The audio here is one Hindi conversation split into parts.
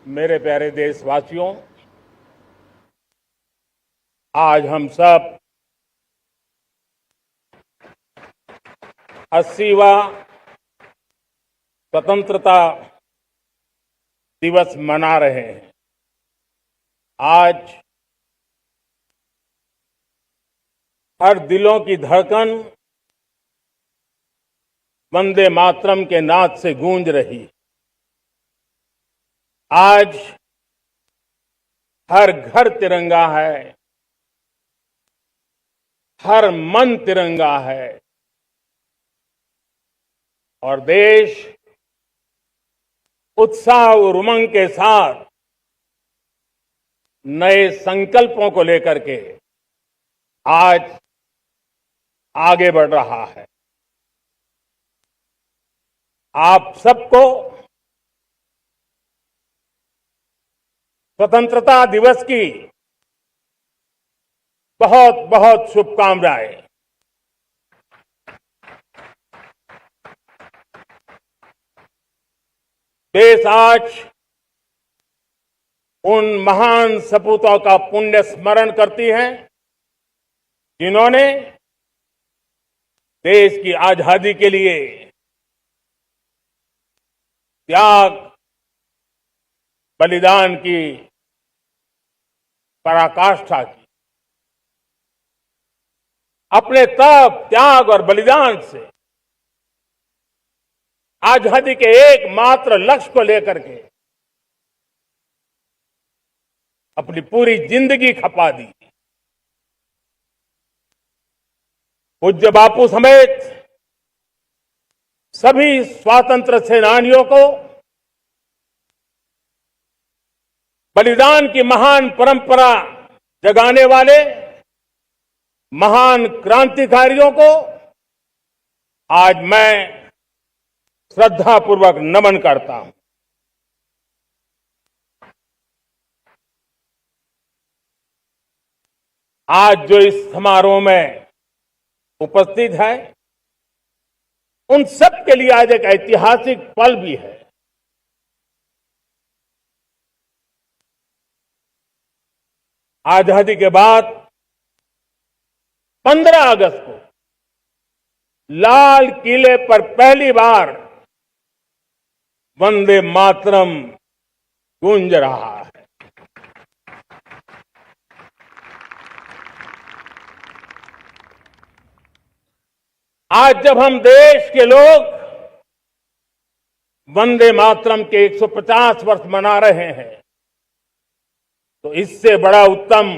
मेरे प्यारे देशवासियों, आज हम सब 80वां स्वतंत्रता दिवस मना रहे हैं। आज हर दिलों की धड़कन वंदे मातरम के नाद से गूंज रही है। आज हर घर तिरंगा है, हर मन तिरंगा है और देश उत्साह और उमंग के साथ नए संकल्पों को लेकर के आज आगे बढ़ रहा है। आप सबको स्वतंत्रता दिवस की बहुत बहुत शुभकामनाएं। देश आज उन महान सपूतों का पुण्य स्मरण करती है जिन्होंने देश की आजादी के लिए त्याग बलिदान की पराकाष्ठा की। अपने तप, त्याग और बलिदान से आजादी के एकमात्र लक्ष्य को लेकर के अपनी पूरी जिंदगी खपा दी। पूज्य बापू समेत सभी स्वातंत्र्य सेनानियों को बलिदान की महान परंपरा जगाने वाले महान क्रांतिकारियों को आज मैं श्रद्धापूर्वक नमन करता हूं। आज जो इस समारोह में उपस्थित है उन सब के लिए आज एक ऐतिहासिक पल भी है। आजादी के बाद 15 अगस्त को लाल किले पर पहली बार वंदे मातरम गूंज रहा है। आज जब हम देश के लोग वंदे मातरम के 150 वर्ष मना रहे हैं तो इससे बड़ा उत्तम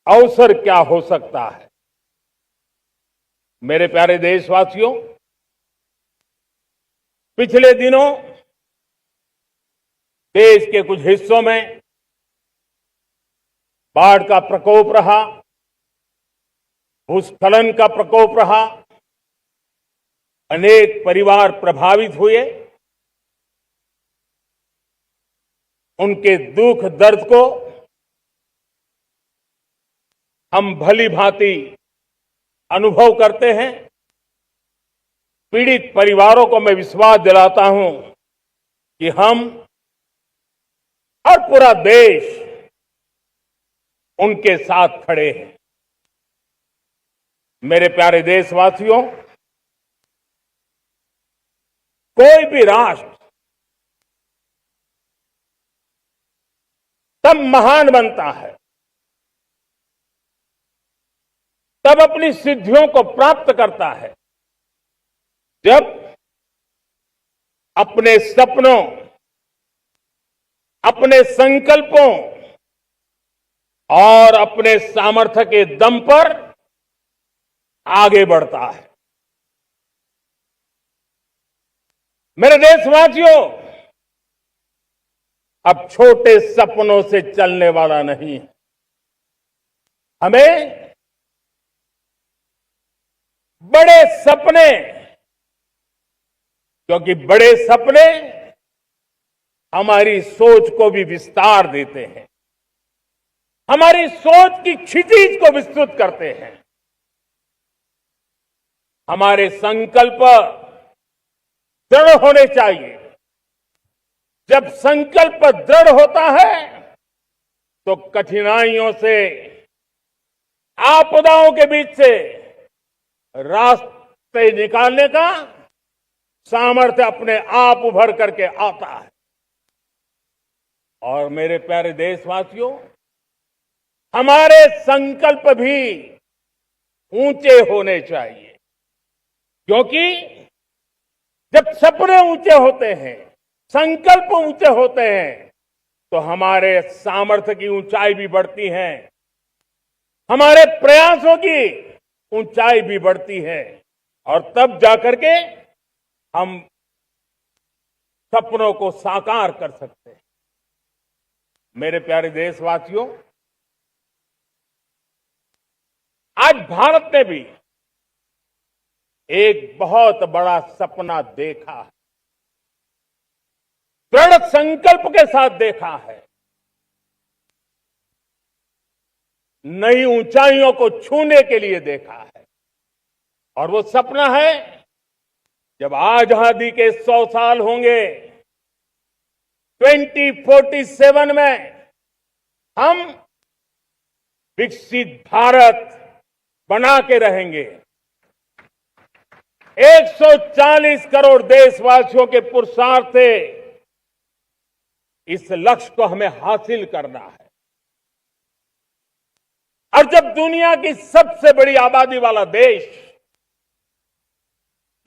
अवसर क्या हो सकता है। मेरे प्यारे देशवासियों, पिछले दिनों देश के कुछ हिस्सों में बाढ़ का प्रकोप रहा, भूस्खलन का प्रकोप रहा, अनेक परिवार प्रभावित हुए। उनके दुख दर्द को हम भली भांति अनुभव करते हैं। पीड़ित परिवारों को मैं विश्वास दिलाता हूं कि हम और पूरा देश उनके साथ खड़े हैं। मेरे प्यारे देशवासियों, कोई भी राष्ट्र तब महान बनता है, तब अपनी सिद्धियों को प्राप्त करता है जब अपने सपनों, अपने संकल्पों और अपने सामर्थ्य के दम पर आगे बढ़ता है। मेरे देशवासियों, अब छोटे सपनों से चलने वाला नहीं है। हमें बड़े सपने, क्योंकि बड़े सपने हमारी सोच को भी विस्तार देते हैं, हमारी सोच की क्षितिज को विस्तृत करते हैं। हमारे संकल्प दृढ़ होने चाहिए, जब संकल्प दृढ़ होता है तो कठिनाइयों से, आपदाओं के बीच से रास्ते निकालने का सामर्थ्य अपने आप उभर करके आता है। और मेरे प्यारे देशवासियों, हमारे संकल्प भी ऊंचे होने चाहिए, क्योंकि जब सपने ऊंचे होते हैं, संकल्प ऊंचे होते हैं, तो हमारे सामर्थ्य की ऊंचाई भी बढ़ती है, हमारे प्रयासों की ऊंचाई भी बढ़ती है, और तब जाकर के हम सपनों को साकार कर सकते हैं। मेरे प्यारे देशवासियों, आज भारत ने भी एक बहुत बड़ा सपना देखा है, दृढ़ संकल्प के साथ देखा है। नई ऊंचाइयों को छूने के लिए देखा है, और वो सपना है जब आजादी के 100 साल होंगे, 2047 में हम विकसित भारत बना के रहेंगे। 140 करोड़ देशवासियों के पुरुषार्थ से इस लक्ष्य को हमें हासिल करना है। और जब दुनिया की सबसे बड़ी आबादी वाला देश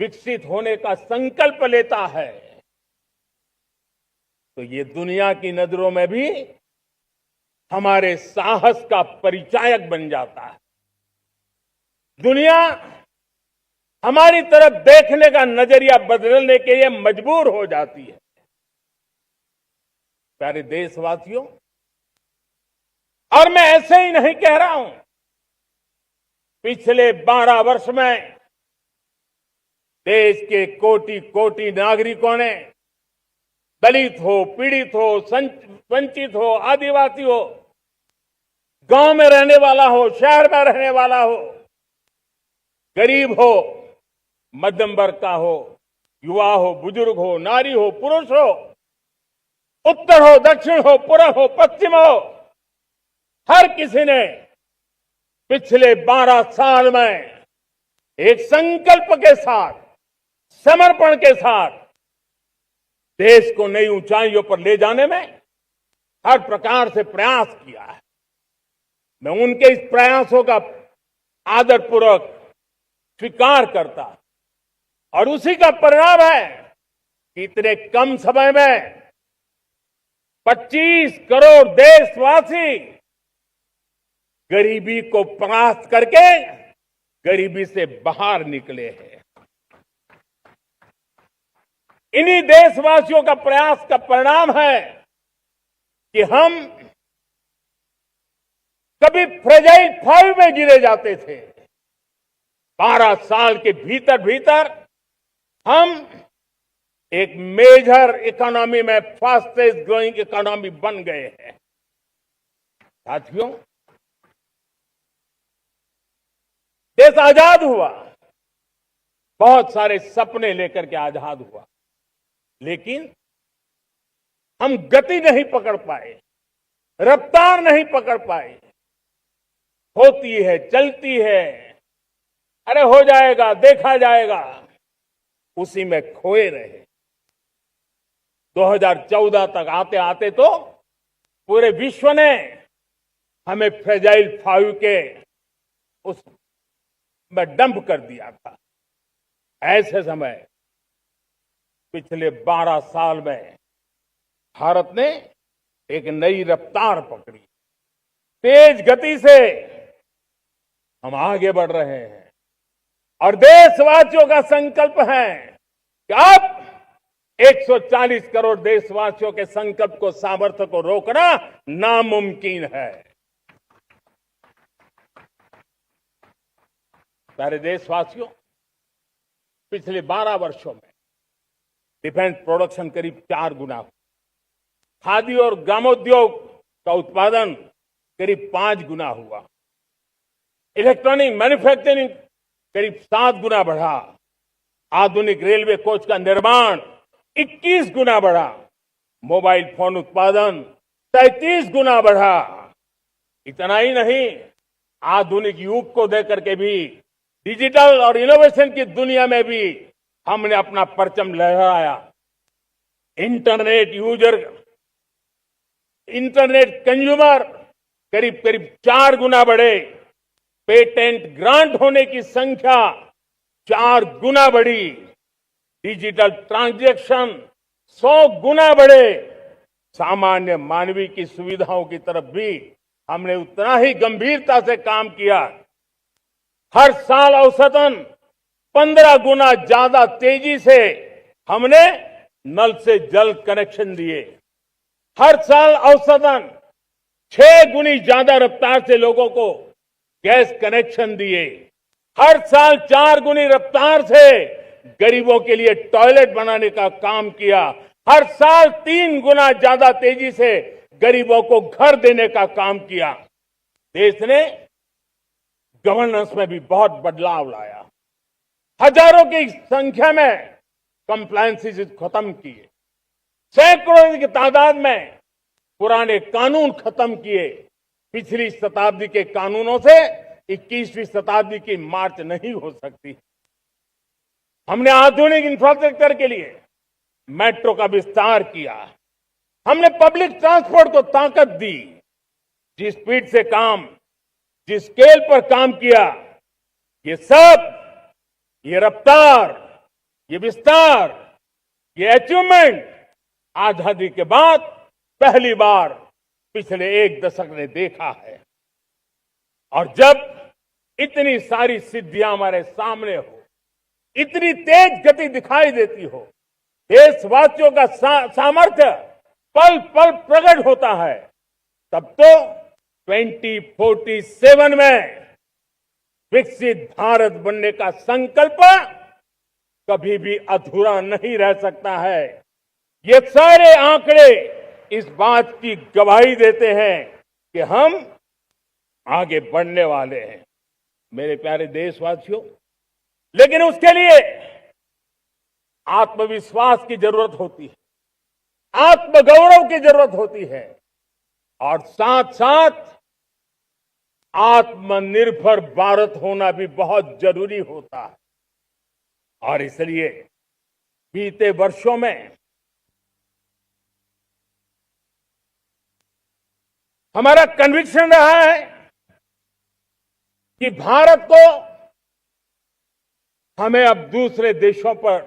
विकसित होने का संकल्प लेता है, तो ये दुनिया की नजरों में भी हमारे साहस का परिचायक बन जाता है। दुनिया हमारी तरफ देखने का नजरिया बदलने के लिए मजबूर हो जाती है। प्यारे देशवासियों, और मैं ऐसे ही नहीं कह रहा हूं, पिछले 12 वर्ष में देश के कोटि कोटि नागरिकों ने, दलित हो, पीड़ित हो, वंचित हो, आदिवासी हो, गांव में रहने वाला हो, शहर में रहने वाला हो, गरीब हो, मध्यम वर्ग का हो, युवा हो, बुजुर्ग हो, नारी हो, पुरुष हो, उत्तर हो, दक्षिण हो, पूर्व हो, पश्चिम हो, हर किसी ने पिछले 12 साल में एक संकल्प के साथ, समर्पण के साथ देश को नई ऊंचाइयों पर ले जाने में हर प्रकार से प्रयास किया है। मैं उनके इस प्रयासों का आदरपूर्वक स्वीकार करता, और उसी का परिणाम है कि इतने कम समय में 25 करोड़ देशवासी गरीबी को परास्त करके गरीबी से बाहर निकले हैं। इन्हीं देशवासियों का प्रयास का परिणाम है कि हम कभी फ्रेजाइल 5 में गिरे जाते थे। 12 साल के भीतर भीतर हम एक मेजर इकोनॉमी में फास्टेस्ट ग्रोइंग इकोनॉमी बन गए हैं। साथियों, देश आजाद हुआ, बहुत सारे सपने लेकर के आजाद हुआ, लेकिन हम गति नहीं पकड़ पाए, रफ्तार नहीं पकड़ पाए। होती है, चलती है, अरे हो जाएगा, देखा जाएगा, उसी में खोए रहे। 2014 तक आते आते तो पूरे विश्व ने हमें फ्रेजाइल 5 के उस में डंप कर दिया था। ऐसे समय पिछले 12 साल में भारत ने एक नई रफ्तार पकड़ी, तेज गति से हम आगे बढ़ रहे हैं, और देशवासियों का संकल्प है कि अब 140 करोड़ देशवासियों के संकल्प को, सामर्थ्य को रोकना नामुमकिन है। प्यारे देशवासियों, पिछले 12 वर्षों में डिफेंस प्रोडक्शन करीब 4 गुना हुआ, खादी और ग्रामोद्योग का उत्पादन करीब 5 गुना हुआ, इलेक्ट्रॉनिक मैन्युफैक्चरिंग करीब 7 गुना बढ़ा, आधुनिक रेलवे कोच का निर्माण 21 गुना बढ़ा, मोबाइल फोन उत्पादन 33 गुना बढ़ा। इतना ही नहीं, आधुनिक युग को देकर के भी डिजिटल और इनोवेशन की दुनिया में भी हमने अपना परचम लहराया। इंटरनेट कंज्यूमर करीब करीब 4 गुना बढ़े। पेटेंट ग्रांट होने की संख्या 4 गुना बढ़ी। डिजिटल ट्रांजैक्शन 100 गुना बढ़े। सामान्य मानवीय की सुविधाओं की तरफ भी हमने उतना ही गंभीरता से काम किया। हर साल औसतन 15 गुना ज्यादा तेजी से हमने नल से जल कनेक्शन दिए। हर साल औसतन 6 गुनी ज्यादा रफ्तार से लोगों को गैस कनेक्शन दिए। हर साल 4 गुनी रफ्तार से गरीबों के लिए टॉयलेट बनाने का काम किया। हर साल 3 गुना ज्यादा तेजी से गरीबों को घर देने का काम किया। देश ने गवर्नेंस में भी बहुत बदलाव लाया। हजारों की संख्या में कंप्लायंसेस खत्म किए। सैकड़ों की तादाद में पुराने कानून खत्म किए। पिछली शताब्दी के कानूनों से 21वीं शताब्दी की मार्च नहीं हो सकती। हमने आधुनिक इंफ्रास्ट्रक्चर के लिए मेट्रो का विस्तार किया। हमने पब्लिक ट्रांसपोर्ट को ताकत दी। जिस स्पीड से काम, जिस स्केल पर काम किया, ये सब, ये रफ्तार, ये विस्तार, ये अचीवमेंट आजादी के बाद पहली बार पिछले 1 दशक ने देखा है। और जब इतनी सारी सिद्धियां हमारे सामने हो, इतनी तेज गति दिखाई देती हो, देशवासियों का सामर्थ्य पल पल प्रकट होता है, तब तो 2047 में विकसित भारत बनने का संकल्प कभी भी अधूरा नहीं रह सकता है। ये सारे आंकड़े इस बात की गवाही देते हैं कि हम आगे बढ़ने वाले हैं। मेरे प्यारे देशवासियों, लेकिन उसके लिए आत्मविश्वास की जरूरत होती है, आत्मगौरव की जरूरत होती है, और साथ साथ आत्मनिर्भर भारत होना भी बहुत जरूरी होता है। और इसलिए बीते वर्षों में हमारा कन्विक्शन रहा है कि भारत को हमें अब दूसरे देशों पर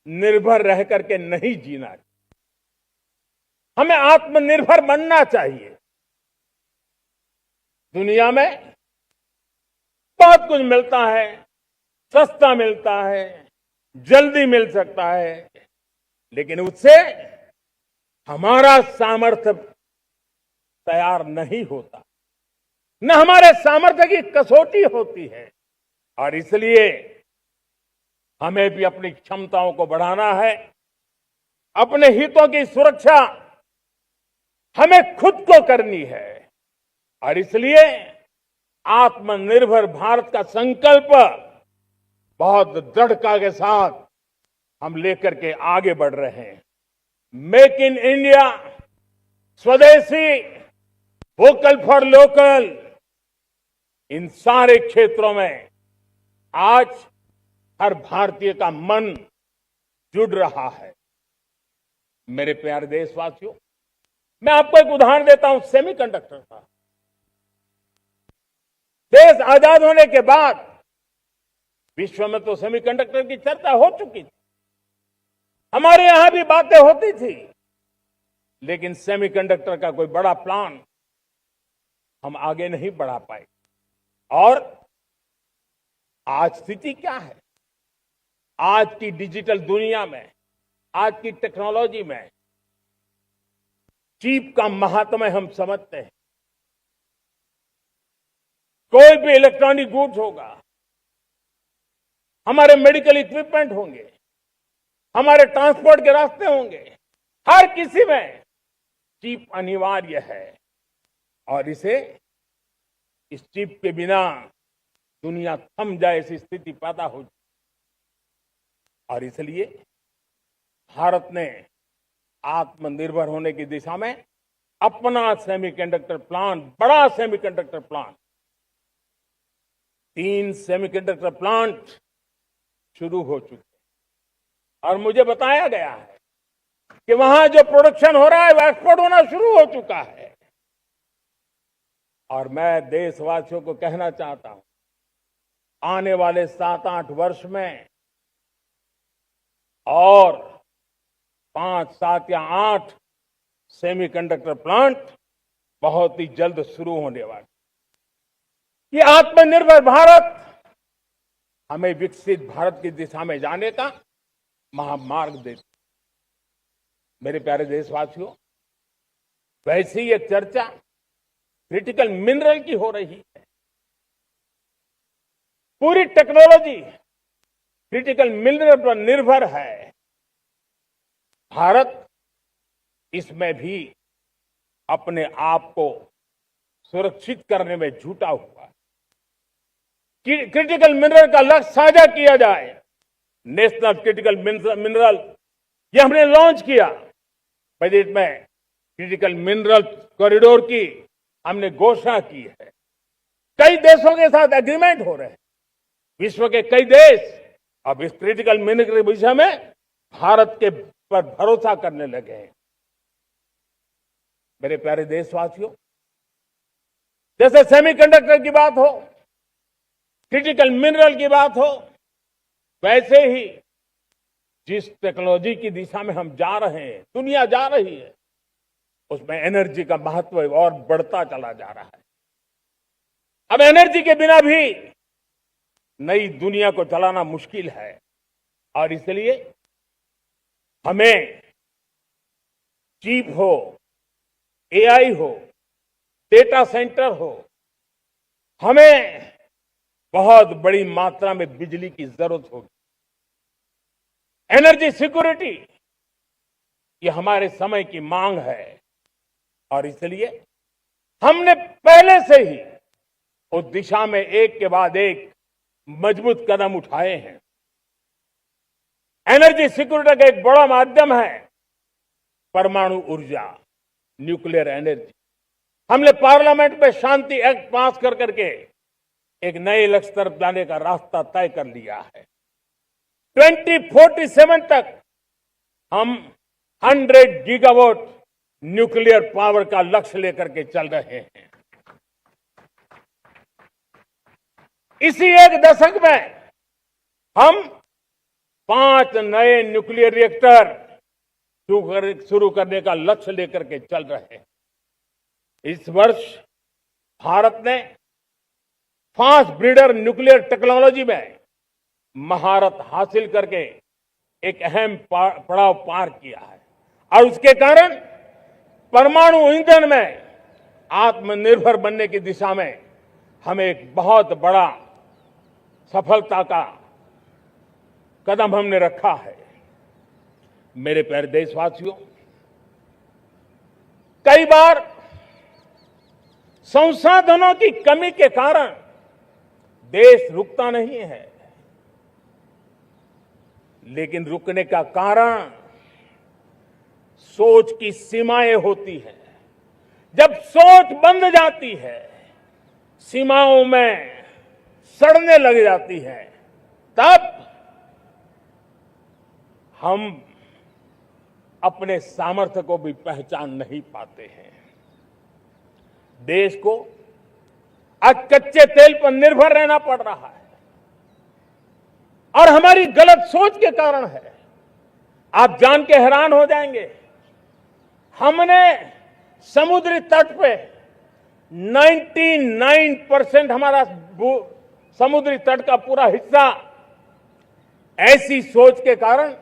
निर्भर रह करके नहीं जीना चाहिए। हमें आत्मनिर्भर बनना चाहिए। दुनिया में बहुत कुछ मिलता है, सस्ता मिलता है, जल्दी मिल सकता है, लेकिन उससे हमारा सामर्थ्य तैयार नहीं होता, न हमारे सामर्थ्य की कसौटी होती है। और इसलिए हमें भी अपनी क्षमताओं को बढ़ाना है। अपने हितों की सुरक्षा हमें खुद को करनी है। और इसलिए आत्मनिर्भर भारत का संकल्प बहुत दृढ़ता के साथ हम लेकर के आगे बढ़ रहे हैं। मेक इन इंडिया, स्वदेशी, वोकल फॉर लोकल, इन सारे क्षेत्रों में आज हर भारतीय का मन जुड़ रहा है। मेरे प्यारे देशवासियों, मैं आपको एक उदाहरण देता हूं सेमीकंडक्टर का। देश आजाद होने के बाद विश्व में तो सेमीकंडक्टर की चर्चा हो चुकी थी, हमारे यहां भी बातें होती थी, लेकिन सेमीकंडक्टर का कोई बड़ा प्लान हम आगे नहीं बढ़ा पाए। और आज स्थिति क्या है? आज की डिजिटल दुनिया में, आज की टेक्नोलॉजी में चिप का महात्म्य हम समझते हैं। कोई भी इलेक्ट्रॉनिक गुड्स होगा, हमारे मेडिकल इक्विपमेंट होंगे, हमारे ट्रांसपोर्ट के रास्ते होंगे, हर किसी में चिप अनिवार्य है। और इस चिप के बिना दुनिया थम जाए ऐसी स्थिति पैदा हो जाए। और इसलिए भारत ने आत्मनिर्भर होने की दिशा में अपना सेमीकंडक्टर प्लांट, बड़ा सेमीकंडक्टर प्लांट, 3 सेमीकंडक्टर प्लांट शुरू हो चुके हैं और मुझे बताया गया है कि वहां जो प्रोडक्शन हो रहा है वो एक्सपोर्ट होना शुरू हो चुका है। और मैं देशवासियों को कहना चाहता हूं, आने वाले 7-8 वर्ष में और 5, 7 या 8 सेमीकंडक्टर प्लांट बहुत ही जल्द शुरू होने वाले। ये आत्मनिर्भर भारत हमें विकसित भारत की दिशा में जाने का महामार्ग देती। मेरे प्यारे देशवासियों, वैसे ही एक चर्चा क्रिटिकल मिनरल की हो रही है। पूरी टेक्नोलॉजी क्रिटिकल मिनरल पर निर्भर है। भारत इसमें भी अपने आप को सुरक्षित करने में जुटा हुआ है। क्रिटिकल मिनरल का लक्ष्य साझा किया जाए। नेशनल क्रिटिकल मिनरल ये हमने लॉन्च किया। बजट में क्रिटिकल मिनरल कॉरिडोर की हमने घोषणा की है। कई देशों के साथ एग्रीमेंट हो रहे हैं। विश्व के कई देश अब इस क्रिटिकल मिनरल के विषय में भारत के पर भरोसा करने लगे हैं। मेरे प्यारे देशवासियों, जैसे सेमीकंडक्टर की बात हो, क्रिटिकल मिनरल की बात हो, वैसे ही जिस टेक्नोलॉजी की दिशा में हम जा रहे हैं, दुनिया जा रही है, उसमें एनर्जी का महत्व और बढ़ता चला जा रहा है। अब एनर्जी के बिना भी नई दुनिया को चलाना मुश्किल है और इसलिए हमें चिप हो, एआई हो, डेटा सेंटर हो, हमें बहुत बड़ी मात्रा में बिजली की जरूरत होगी। एनर्जी सिक्योरिटी ये हमारे समय की मांग है और इसलिए हमने पहले से ही उस दिशा में एक के बाद एक मजबूत कदम उठाए हैं। एनर्जी सिक्योरिटी का एक बड़ा माध्यम है परमाणु ऊर्जा, न्यूक्लियर एनर्जी। हमने पार्लियामेंट में शांति एक्ट पास कर करके एक नए लक्ष्य तरफ जाने का रास्ता तय कर लिया है। 2047 तक हम 100 गीगावाट न्यूक्लियर पावर का लक्ष्य लेकर के चल रहे हैं। इसी एक दशक में हम 5 नए न्यूक्लियर रिएक्टर शुरू करने का लक्ष्य लेकर के चल रहे हैं। इस वर्ष भारत ने फास्ट ब्रीडर न्यूक्लियर टेक्नोलॉजी में महारत हासिल करके एक अहम पड़ाव पार किया है और उसके कारण परमाणु ईंधन में आत्मनिर्भर बनने की दिशा में हमें एक बहुत बड़ा सफलता का कदम हमने रखा है। मेरे प्यारे देशवासियों, कई बार संसाधनों की कमी के कारण देश रुकता नहीं है, लेकिन रुकने का कारण सोच की सीमाएं होती हैं। जब सोच बंध जाती है, सीमाओं में सड़ने लग जाती है, तब हम अपने सामर्थ्य को भी पहचान नहीं पाते हैं। देश को आज कच्चे तेल पर निर्भर रहना पड़ रहा है और हमारी गलत सोच के कारण है। आप जान के हैरान हो जाएंगे, हमने समुद्री तट पे 99% हमारा समुद्री तट का पूरा हिस्सा ऐसी सोच के कारण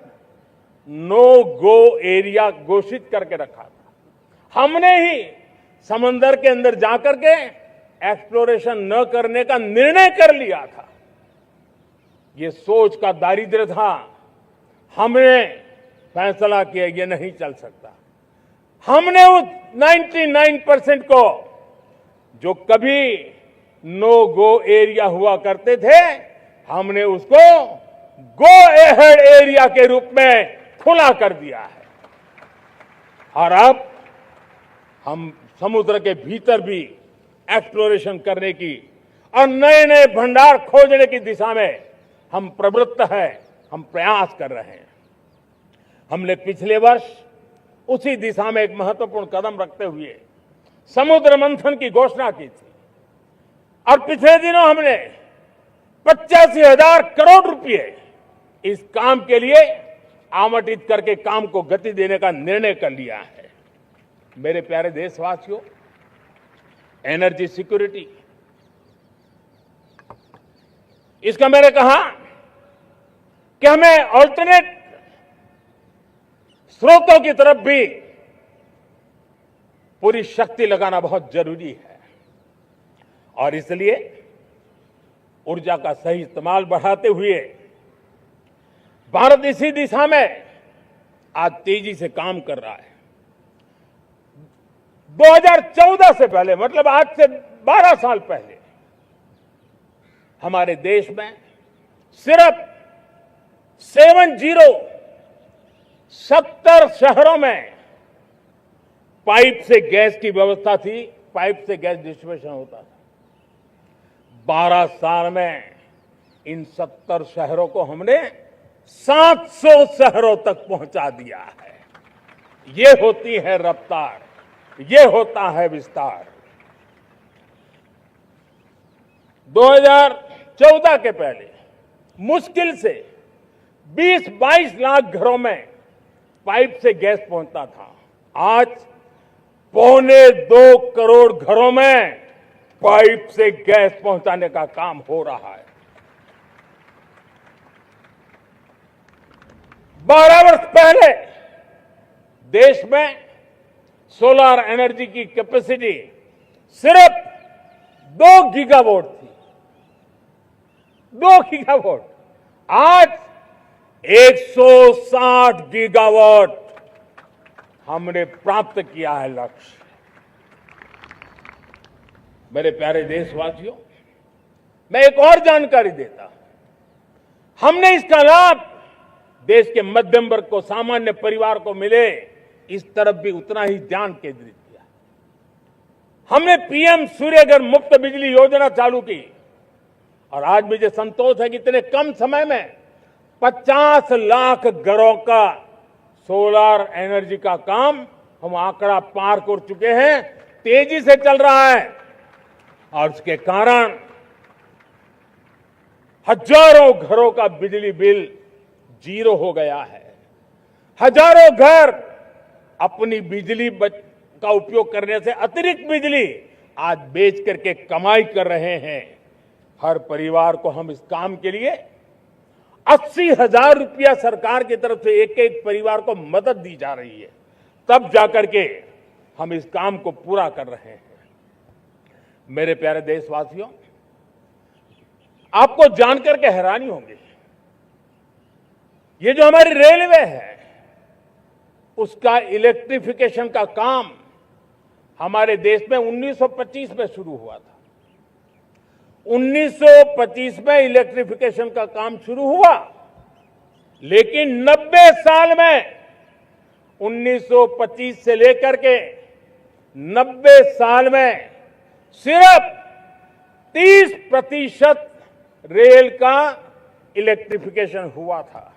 नो गो एरिया घोषित करके रखा था। हमने ही समंदर के अंदर जाकर के एक्सप्लोरेशन न करने का निर्णय कर लिया था। ये सोच का दारिद्र्य था। हमने फैसला किया ये नहीं चल सकता। हमने उस 99% को जो कभी नो गो एरिया हुआ करते थे, हमने उसको गो एहेड एरिया के रूप में खुला कर दिया है। और अब हम समुद्र के भीतर भी एक्सप्लोरेशन करने की और नए नए भंडार खोजने की दिशा में हम प्रवृत्त हैं, हम प्रयास कर रहे हैं। हमने पिछले वर्ष उसी दिशा में एक महत्वपूर्ण कदम रखते हुए समुद्र मंथन की घोषणा की थी और पिछले दिनों हमने 85,000 करोड़ रुपए इस काम के लिए आवंटित करके काम को गति देने का निर्णय कर लिया है। मेरे प्यारे देशवासियों, एनर्जी सिक्योरिटी, इसका मैंने कहा कि हमें ऑल्टरनेट स्रोतों की तरफ भी पूरी शक्ति लगाना बहुत जरूरी है और इसलिए ऊर्जा का सही इस्तेमाल बढ़ाते हुए भारत इसी दिशा में आज तेजी से काम कर रहा है। 2014 से पहले, मतलब आज से 12 साल पहले, हमारे देश में सिर्फ 70 शहरों में पाइप से गैस की व्यवस्था थी, पाइप से गैस डिस्ट्रीब्यूशन होता था। 12 साल में इन 70 शहरों को हमने 700 शहरों तक पहुंचा दिया है। ये होती है रफ्तार, ये होता है विस्तार। 2014 के पहले मुश्किल से 20-22 लाख घरों में पाइप से गैस पहुंचता था। आज 1.25 करोड़ घरों में पाइप से गैस पहुंचाने का काम हो रहा है। 12 वर्ष पहले देश में सोलर एनर्जी की कैपेसिटी सिर्फ 2 गीगावाट थी। 2 गीगावाट, आज 160 गीगावाट हमने प्राप्त किया है लक्ष्य। मेरे प्यारे देशवासियों, मैं एक और जानकारी देता हूं। हमने इसका लाभ देश के मध्यम वर्ग को, सामान्य परिवार को मिले, इस तरफ भी उतना ही ध्यान केंद्रित किया। हमने पीएम सूर्यघर मुफ्त बिजली योजना चालू की और आज मुझे संतोष है कि इतने कम समय में 50 लाख घरों का सोलर एनर्जी का काम हम आंकड़ा पार कर चुके हैं। तेजी से चल रहा है और उसके कारण हजारों घरों का बिजली बिल 0 हो गया है। हजारों घर अपनी बिजली का उपयोग करने से अतिरिक्त बिजली आज बेच करके कमाई कर रहे हैं। हर परिवार को हम इस काम के लिए 80,000 रुपया सरकार की तरफ से एक एक परिवार को मदद दी जा रही है, तब जाकर के हम इस काम को पूरा कर रहे हैं। मेरे प्यारे देशवासियों, आपको जानकर के हैरानी होगी, ये जो हमारी रेलवे है उसका इलेक्ट्रिफिकेशन का काम हमारे देश में 1925 में शुरू हुआ था। 1925 में इलेक्ट्रिफिकेशन का काम शुरू हुआ, लेकिन 90 साल में 1925 से लेकर के 90 साल में सिर्फ 30% रेल का इलेक्ट्रिफिकेशन हुआ था।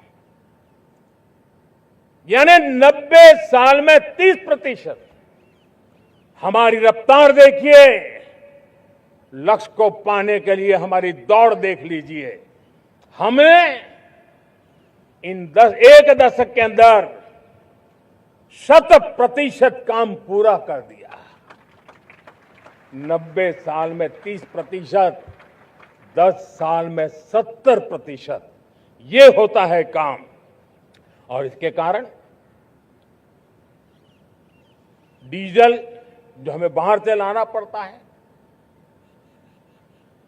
यानी 90 साल में 30%। हमारी रफ्तार देखिए, लक्ष्य को पाने के लिए हमारी दौड़ देख लीजिए। हमने इन एक दशक के अंदर 100% काम पूरा कर दिया। 90 साल में 30%, 10 साल में 70%, ये होता है काम। और इसके कारण डीजल जो हमें बाहर से लाना पड़ता है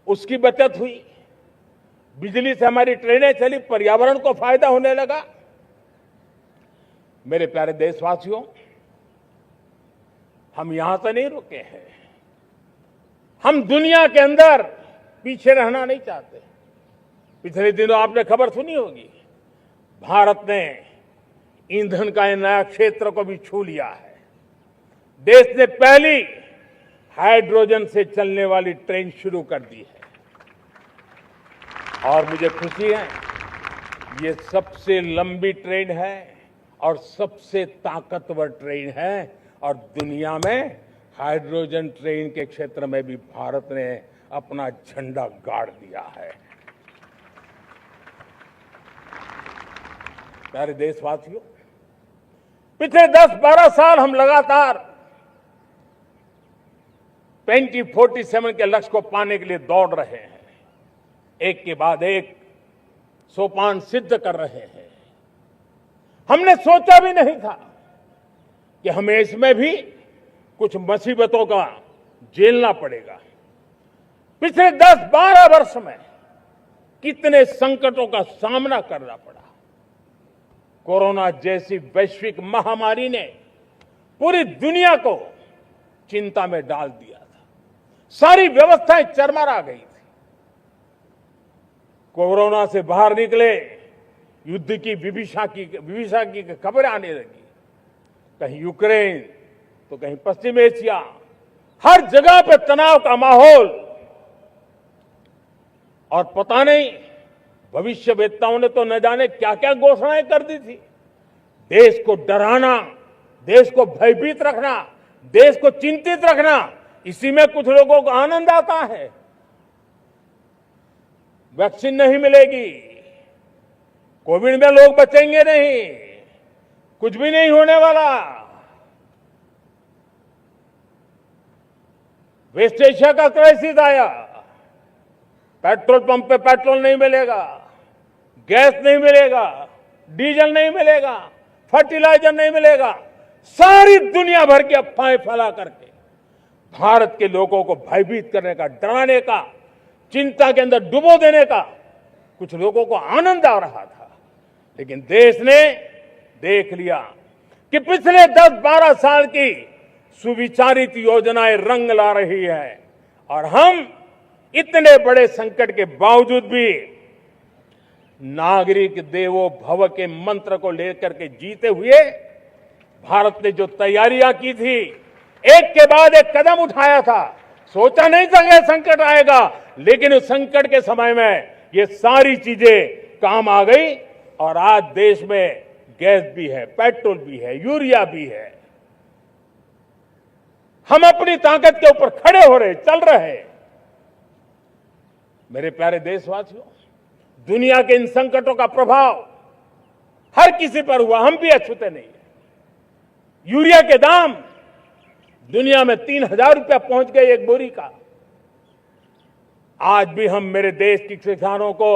उसकी बचत हुई, बिजली से हमारी ट्रेनें चली, पर्यावरण को फायदा होने लगा। मेरे प्यारे देशवासियों, हम यहां से नहीं रुके हैं, हम दुनिया के अंदर पीछे रहना नहीं चाहते। पिछले दिनों आपने खबर सुनी होगी, भारत ने ईंधन का नया क्षेत्र को भी छू लिया है। देश ने पहली हाइड्रोजन से चलने वाली ट्रेन शुरू कर दी है और मुझे खुशी है, ये सबसे लंबी ट्रेन है और सबसे ताकतवर ट्रेन है और दुनिया में हाइड्रोजन ट्रेन के क्षेत्र में भी भारत ने अपना झंडा गाड़ दिया है। प्यारे देशवासियों, पिछले 10-12 साल हम लगातार 2047 के लक्ष्य को पाने के लिए दौड़ रहे हैं, एक के बाद एक सोपान सिद्ध कर रहे हैं। हमने सोचा भी नहीं था कि हमें इसमें भी कुछ मुसीबतों का झेलना पड़ेगा। पिछले 10-12 वर्ष में कितने संकटों का सामना करना पड़ा। कोरोना जैसी वैश्विक महामारी ने पूरी दुनिया को चिंता में डाल दिया था, सारी व्यवस्थाएं चरमरा गई थी। कोरोना से बाहर निकले, युद्ध की विभीषा की खबरें आने लगी, कहीं यूक्रेन तो कहीं पश्चिम एशिया, हर जगह पे तनाव का माहौल। और पता नहीं भविष्यवेत्ताओं ने तो न जाने क्या क्या घोषणाएं कर दी थी। देश को डराना, देश को भयभीत रखना, देश को चिंतित रखना, इसी में कुछ लोगों को आनंद आता है। वैक्सीन नहीं मिलेगी, कोविड में लोग बचेंगे नहीं, कुछ भी नहीं होने वाला। वेस्ट एशिया का क्राइसिस आया, पेट्रोल पंप पे पेट्रोल नहीं मिलेगा, गैस नहीं मिलेगा, डीजल नहीं मिलेगा, फर्टिलाइजर नहीं मिलेगा। सारी दुनिया भर की अफवाहें फैला करके भारत के लोगों को भयभीत करने का, डराने का, चिंता के अंदर डुबो देने का कुछ लोगों को आनंद आ रहा था। लेकिन देश ने देख लिया कि पिछले 10-12 साल की सुविचारित योजनाएं रंग ला रही है और हम इतने बड़े संकट के बावजूद भी नागरिक देवो भव के मंत्र को लेकर के जीते हुए भारत ने जो तैयारियां की थी, एक के बाद एक कदम उठाया था। सोचा नहीं था कि संकट आएगा, लेकिन उस संकट के समय में ये सारी चीजें काम आ गई और आज देश में गैस भी है, पेट्रोल भी है, यूरिया भी है। हम अपनी ताकत के ऊपर खड़े हो रहे, चल रहे। मेरे प्यारे देशवासियों, दुनिया के इन संकटों का प्रभाव हर किसी पर हुआ, हम भी अछूते नहीं है। यूरिया के दाम दुनिया में 3,000 रुपया पहुंच गए एक बोरी का। आज भी हम मेरे देश के किसानों को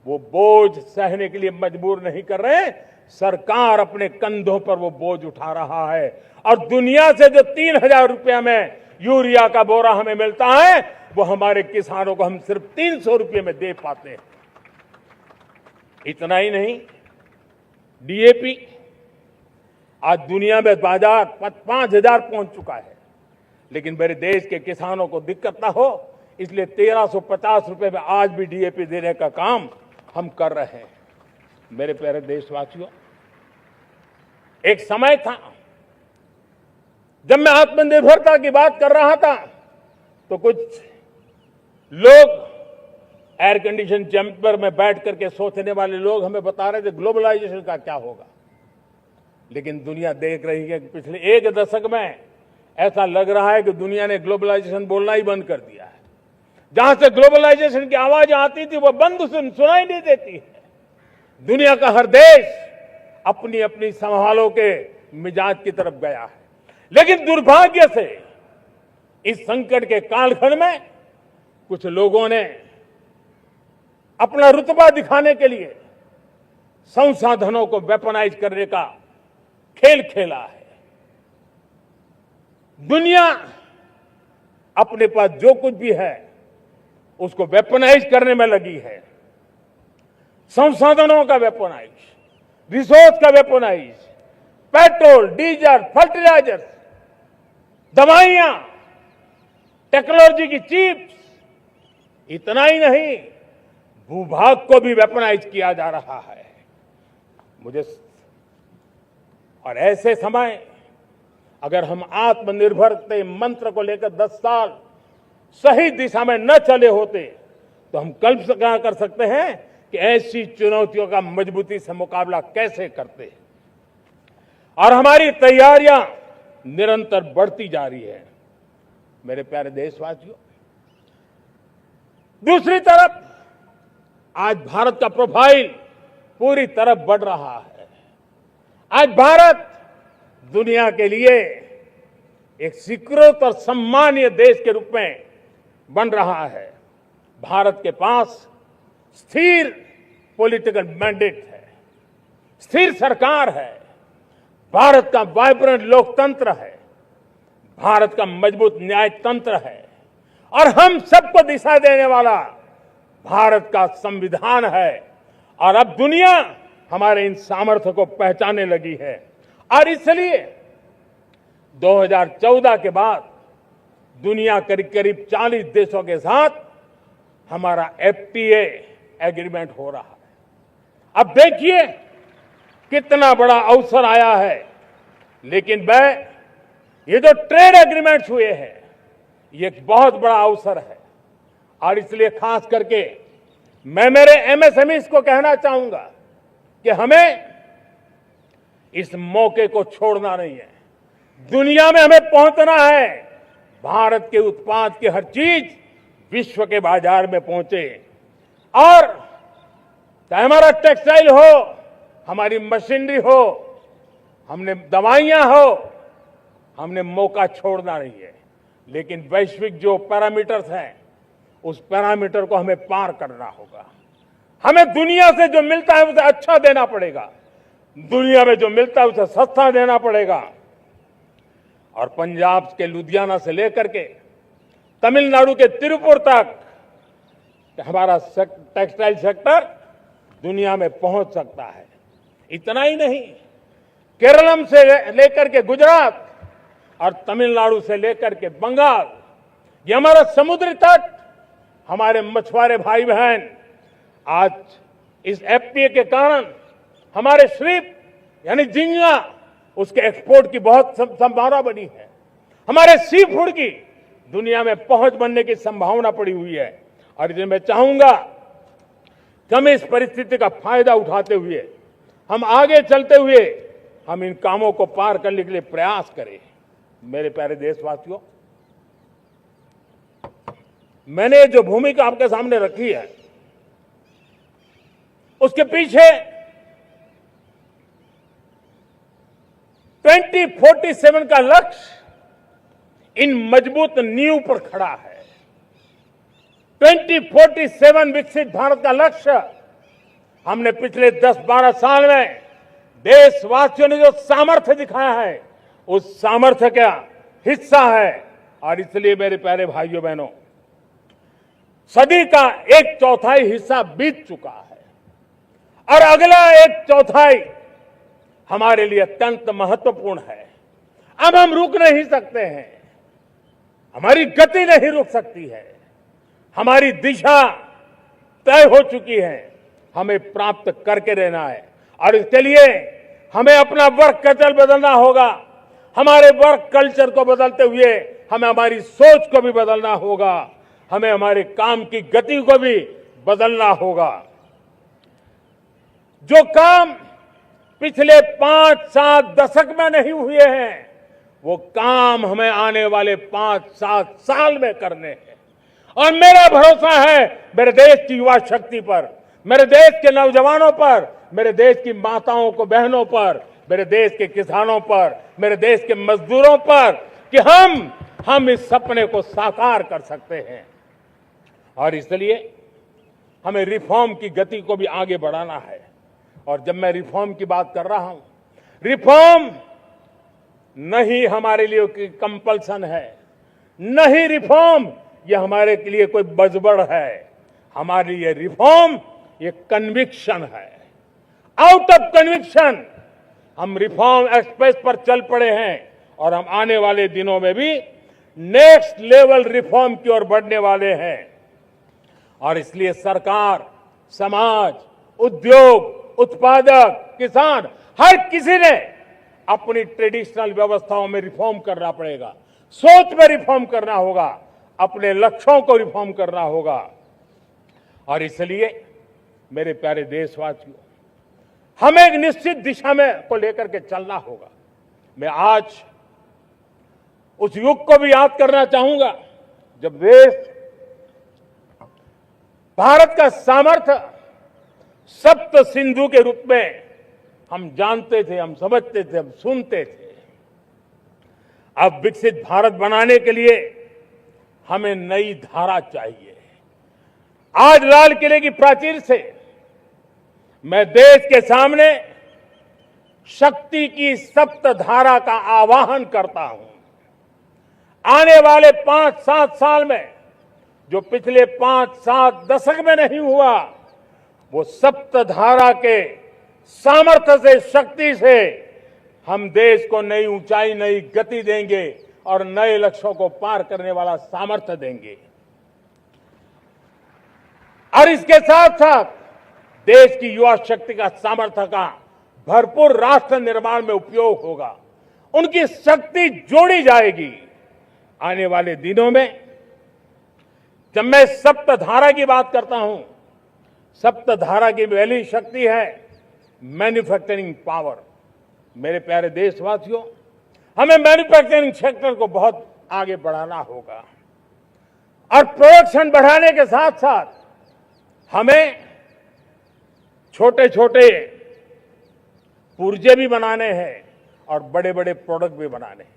वो बोझ सहने के लिए मजबूर नहीं कर रहे हैं। सरकार अपने कंधों पर वो बोझ उठा रहा है और दुनिया से जो 3,000 रुपया में यूरिया का बोरा हमें मिलता है, वो हमारे किसानों को हम सिर्फ 300 रुपये में दे पाते हैं। इतना ही नहीं, डीएपी आज दुनिया में बाजार 5,000 पहुंच चुका है, लेकिन मेरे देश के किसानों को दिक्कत ना हो, इसलिए 1,350 रुपये में आज भी डीएपी देने का काम हम कर रहे हैं। मेरे प्यारे देशवासियों, एक समय था जब मैं आत्मनिर्भरता की बात कर रहा था तो कुछ लोग एयर कंडीशन चैम्बर में बैठ करके सोचने वाले लोग हमें बता रहे थे ग्लोबलाइजेशन का क्या होगा। लेकिन दुनिया देख रही है कि पिछले एक दशक में ऐसा लग रहा है कि दुनिया ने ग्लोबलाइजेशन बोलना ही बंद कर दिया है। जहां से ग्लोबलाइजेशन की आवाज आती थी वो बंद सुनाई नहीं देती है। दुनिया का हर देश अपनी अपनी संभालों के मिजाज की तरफ गया है। लेकिन दुर्भाग्य से इस संकट के कालखंड में कुछ लोगों ने अपना रुतबा दिखाने के लिए संसाधनों को वेपनाइज करने का खेल खेला है। दुनिया अपने पास जो कुछ भी है उसको वेपनाइज करने में लगी है। संसाधनों का वेपनाइज, रिसोर्स का वेपनाइज, पेट्रोल, डीजल, फर्टिलाइजर, दवाइयां, टेक्नोलॉजी की चिप्स, इतना ही नहीं, भूभाग को भी वेपनाइज किया जा रहा है। और ऐसे समय अगर हम आत्मनिर्भरता मंत्र को लेकर 10 साल सही दिशा में न चले होते तो हम कल्पना कर सकते हैं कि ऐसी चुनौतियों का मजबूती से मुकाबला कैसे करते। और हमारी तैयारियां निरंतर बढ़ती जा रही है मेरे प्यारे देशवासियों। दूसरी तरफ आज भारत का प्रोफाइल पूरी तरफ बढ़ रहा है। आज भारत दुनिया के लिए एक स्वीकृत और सम्मानीय देश के रूप में बन रहा है। भारत के पास स्थिर पॉलिटिकल मैंडेट है, स्थिर सरकार है, भारत का वाइब्रेंट लोकतंत्र है, भारत का मजबूत न्याय तंत्र है और हम सबको दिशा देने वाला भारत का संविधान है। और अब दुनिया हमारे इन सामर्थ्य को पहचानने लगी है और इसलिए 2014 के बाद दुनिया करीब करीब 40 देशों के साथ हमारा FTA एग्रीमेंट हो रहा है। अब देखिए कितना बड़ा अवसर आया है। लेकिन ये जो ट्रेड एग्रीमेंट्स हुए हैं ये एक बहुत बड़ा अवसर है और इसलिए खास करके मैं मेरे MSMEs को कहना चाहूंगा कि हमें इस मौके को छोड़ना नहीं है। दुनिया में हमें पहुंचना है। भारत के उत्पाद की हर चीज विश्व के बाजार में पहुंचे और चाहे हमारा टेक्सटाइल हो, हमारी मशीनरी हो, हमने दवाइयां हो, हमने मौका छोड़ना नहीं है। लेकिन वैश्विक जो पैरामीटर्स हैं उस पैरामीटर को हमें पार करना होगा। हमें दुनिया से जो मिलता है उसे अच्छा देना पड़ेगा, दुनिया में जो मिलता है उसे सस्ता देना पड़ेगा। और पंजाब के लुधियाना से लेकर के तमिलनाडु के तिरुपुर तक हमारा टेक्सटाइल सेक्टर दुनिया में पहुंच सकता है। इतना ही नहीं, केरलम से लेकर के गुजरात और तमिलनाडु से लेकर के बंगाल, ये हमारा समुद्री तट, हमारे मछुआरे भाई बहन आज इस FTA के कारण हमारे श्रिप यानी झींगा उसके एक्सपोर्ट की बहुत संभावना बनी है। हमारे सी फूड की दुनिया में पहुंच बनने की संभावना पड़ी हुई है। और इसलिए मैं चाहूंगा कि हम इस परिस्थिति का फायदा उठाते हुए, हम आगे चलते हुए हम इन कामों को पार करने के लिए प्रयास करें। मेरे प्यारे देशवासियों, मैंने जो भूमिका आपके सामने रखी है उसके पीछे 2047 का लक्ष्य इन मजबूत नींव पर खड़ा है। 2047 विकसित भारत का लक्ष्य हमने पिछले 10-12 साल में देशवासियों ने जो सामर्थ्य दिखाया है उस सामर्थ्य का हिस्सा है। और इसलिए मेरे प्यारे भाइयों बहनों, सदी का 1/4 हिस्सा बीत चुका है और अगला 1/4 हमारे लिए अत्यंत महत्वपूर्ण है। अब हम रुक नहीं सकते हैं, हमारी गति नहीं रुक सकती है, हमारी दिशा तय हो चुकी है, हमें प्राप्त करके रहना है। और इसके लिए हमें अपना वर्क कल्चर बदलना होगा। हमारे वर्क कल्चर को बदलते हुए हमें हमारी सोच को भी बदलना होगा, हमें हमारे काम की गति को भी बदलना होगा। जो काम पिछले 5-7 दशक में नहीं हुए हैं वो काम हमें आने वाले 5-7 साल में करने हैं। और मेरा भरोसा है मेरे देश की युवा शक्ति पर, मेरे देश के नौजवानों पर, मेरे देश की माताओं को बहनों पर, मेरे देश के किसानों पर, मेरे देश के मजदूरों पर कि हम इस सपने को साकार कर सकते हैं। और इसलिए हमें रिफॉर्म की गति को भी आगे बढ़ाना है। और जब मैं रिफॉर्म की बात कर रहा हूं, रिफॉर्म नहीं हमारे लिए कोई कंपल्सन है, नहीं रिफॉर्म ये हमारे के लिए कोई बजबड़ है। हमारे लिए रिफॉर्म ये कन्विक्शन है। आउट ऑफ कन्विक्शन हम रिफॉर्म एक्सप्रेस पर चल पड़े हैं और हम आने वाले दिनों में भी नेक्स्ट लेवल रिफॉर्म की ओर बढ़ने वाले हैं। और इसलिए सरकार, समाज, उद्योग, उत्पादक, किसान, हर किसी ने अपनी ट्रेडिशनल व्यवस्थाओं में रिफॉर्म करना पड़ेगा, सोच में रिफॉर्म करना होगा, अपने लक्ष्यों को रिफॉर्म करना होगा। और इसलिए मेरे प्यारे देशवासियों, हमें एक निश्चित दिशा में को लेकर के चलना होगा। मैं आज उस युग को भी याद करना चाहूंगा जब देश भारत का सामर्थ्य सप्त सिंधु के रूप में हम जानते थे, हम समझते थे, हम सुनते थे। अब विकसित भारत बनाने के लिए हमें नई धारा चाहिए। आज लाल किले की प्राचीर से मैं देश के सामने शक्ति की सप्त धारा का आह्वान करता हूं। आने वाले 5-7 साल में जो पिछले 5-7 दशक में नहीं हुआ, वो सप्त धारा के सामर्थ्य से, शक्ति से हम देश को नई ऊंचाई, नई गति देंगे और नए लक्ष्यों को पार करने वाला सामर्थ्य देंगे। और इसके साथ साथ देश की युवा शक्ति का सामर्थ्य का भरपूर राष्ट्र निर्माण में उपयोग होगा, उनकी शक्ति जोड़ी जाएगी। आने वाले दिनों में जब मैं सप्तधारा की बात करता हूं, सप्तधारा की पहली शक्ति है मैन्युफैक्चरिंग पावर। मेरे प्यारे देशवासियों, हमें मैन्युफैक्चरिंग सेक्टर को बहुत आगे बढ़ाना होगा और प्रोडक्शन बढ़ाने के साथ साथ हमें छोटे छोटे पुर्जे भी बनाने हैं और बड़े बड़े प्रोडक्ट भी बनाने हैं।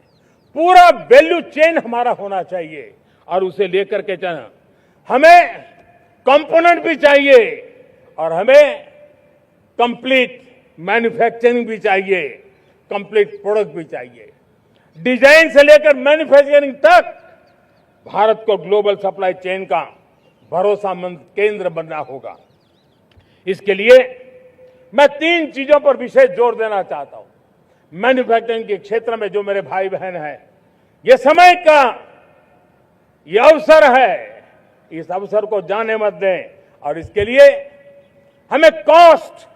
पूरा वैल्यू चेन हमारा होना चाहिए और उसे लेकर के चलना। हमें कंपोनेंट भी चाहिए और हमें कंप्लीट मैन्युफैक्चरिंग भी चाहिए, कंप्लीट प्रोडक्ट भी चाहिए। डिजाइन से लेकर मैन्युफैक्चरिंग तक भारत को ग्लोबल सप्लाई चेन का भरोसामंद केंद्र बनना होगा। इसके लिए मैं 3 चीजों पर विशेष जोर देना चाहता हूं। मैन्युफैक्चरिंग के क्षेत्र में जो मेरे भाई बहन हैं, ये समय का ये अवसर है, इस अवसर को जाने मत दें। और इसके लिए हमें कॉस्ट,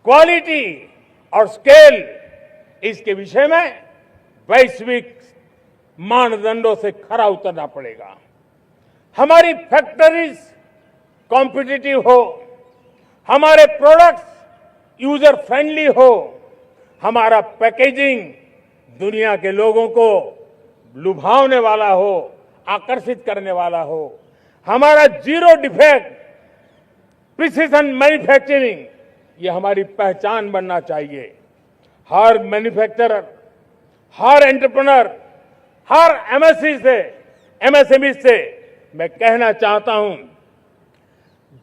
क्वालिटी और स्केल, इसके विषय में वैश्विक मानदंडों से खरा उतरना पड़ेगा। हमारी फैक्ट्रीज कॉम्पिटिटिव हो, हमारे प्रोडक्ट्स यूजर फ्रेंडली हो, हमारा पैकेजिंग दुनिया के लोगों को लुभावने वाला हो, आकर्षित करने वाला हो, हमारा जीरो डिफेक्ट प्रिसिजन मैन्युफैक्चरिंग, ये हमारी पहचान बनना चाहिए। हर मैन्युफैक्चरर, हर एंटरप्रेन्योर, हर एमएसएमई से मैं कहना चाहता हूं,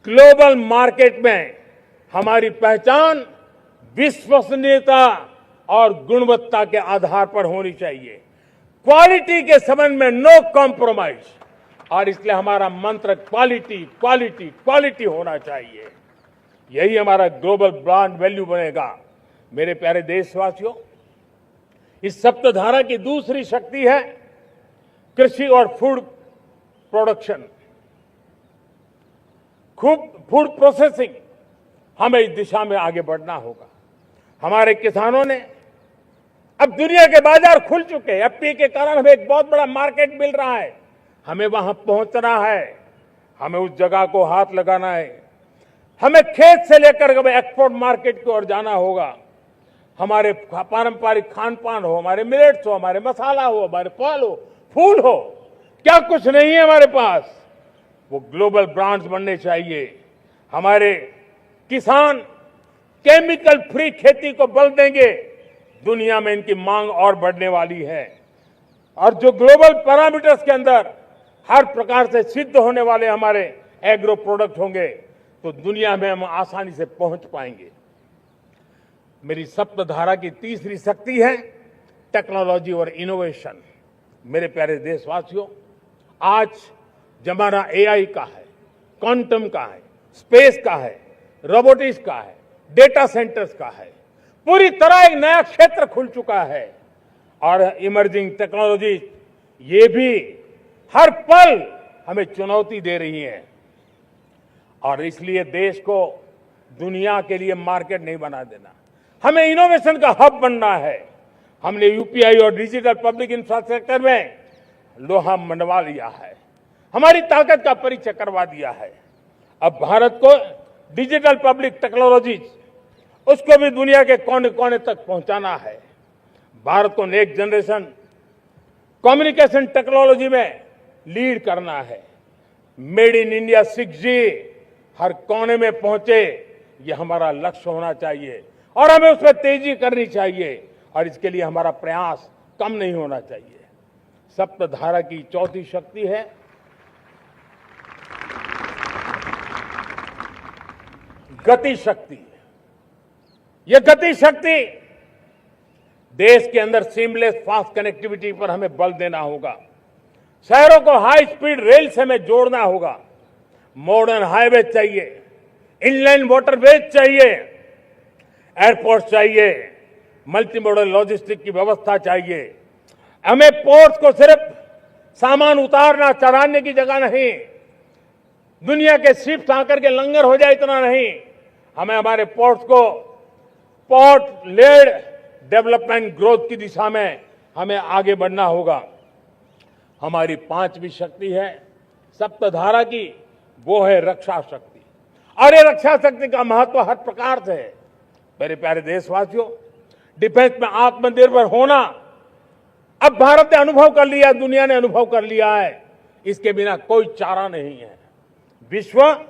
ग्लोबल मार्केट में हमारी पहचान विश्वसनीयता और गुणवत्ता के आधार पर होनी चाहिए। क्वालिटी के संबंध में नो कॉम्प्रोमाइज, और इसलिए हमारा मंत्र क्वालिटी, क्वालिटी, क्वालिटी होना चाहिए। यही हमारा ग्लोबल ब्रांड वैल्यू बनेगा। मेरे प्यारे देशवासियों, इस सप्तधारा की दूसरी शक्ति है कृषि और फूड प्रोडक्शन, फूड प्रोसेसिंग। हमें इस दिशा में आगे बढ़ना होगा। हमारे किसानों ने, अब दुनिया के बाजार खुल चुके हैं, एफपीए के कारण हमें एक बहुत बड़ा मार्केट मिल रहा है। हमें वहां पहुंचना है, हमें उस जगह को हाथ लगाना है। हमें खेत से लेकर एक्सपोर्ट मार्केट की ओर जाना होगा। हमारे पारंपरिक खान पान हो, हमारे मिलेट्स हो, हमारे मसाला हो, हमारे फल हो, फूल हो, क्या कुछ नहीं है हमारे पास, वो ग्लोबल ब्रांड्स बनने चाहिए। हमारे किसान केमिकल फ्री खेती को बल देंगे, दुनिया में इनकी मांग और बढ़ने वाली है। और जो ग्लोबल पैरामीटर्स के अंदर हर प्रकार से सिद्ध होने वाले हमारे एग्रो प्रोडक्ट होंगे, तो दुनिया में हम आसानी से पहुंच पाएंगे। मेरी सप्तधारा की तीसरी शक्ति है टेक्नोलॉजी और इनोवेशन। मेरे प्यारे देशवासियों, आज जमाना एआई का है, क्वांटम का है, स्पेस का है, रोबोटिक्स का है, डेटा सेंटर्स का है। पूरी तरह एक नया क्षेत्र खुल चुका है और इमर्जिंग टेक्नोलॉजी ये भी हर पल हमें चुनौती दे रही है। और इसलिए देश को दुनिया के लिए मार्केट नहीं बना देना, हमें इनोवेशन का हब बनना है। हमने यूपीआई और डिजिटल पब्लिक इंफ्रास्ट्रक्चर में लोहा मनवा लिया है, हमारी ताकत का परिचय करवा दिया है। अब भारत को डिजिटल पब्लिक टेक्नोलॉजी उसको भी दुनिया के कोने कोने तक पहुंचाना है। भारत को नेक्स्ट जनरेशन कम्युनिकेशन टेक्नोलॉजी में लीड करना है। मेड इन इंडिया 6G हर कोने में पहुंचे, ये हमारा लक्ष्य होना चाहिए और हमें उसमें तेजी करनी चाहिए और इसके लिए हमारा प्रयास कम नहीं होना चाहिए। सप्तधारा की चौथी शक्ति है गति शक्ति। यह गति शक्ति देश के अंदर सीमलेस फास्ट कनेक्टिविटी पर हमें बल देना होगा। शहरों को हाई स्पीड रेल से हमें जोड़ना होगा। मॉडर्न हाईवे चाहिए, इनलैंड वाटरवेज चाहिए, एयरपोर्ट चाहिए, मल्टी मॉडल लॉजिस्टिक की व्यवस्था चाहिए। हमें पोर्ट्स को सिर्फ सामान उतारना चढ़ाने की जगह नहीं, दुनिया के शिप्स आकर के लंगर हो जाए इतना नहीं, हमें हमारे पोर्ट्स को पोर्ट लेड डेवलपमेंट ग्रोथ की दिशा में हमें आगे बढ़ना होगा। हमारी पांचवी शक्ति है सप्तधारा की, वो है रक्षा शक्ति। और ये रक्षा शक्ति का महत्व हर प्रकार से है। मेरे प्यारे देशवासियों, डिफेंस में आत्मनिर्भर होना अब भारत ने अनुभव कर लिया, दुनिया ने अनुभव कर लिया है, इसके बिना कोई चारा नहीं है। विश्व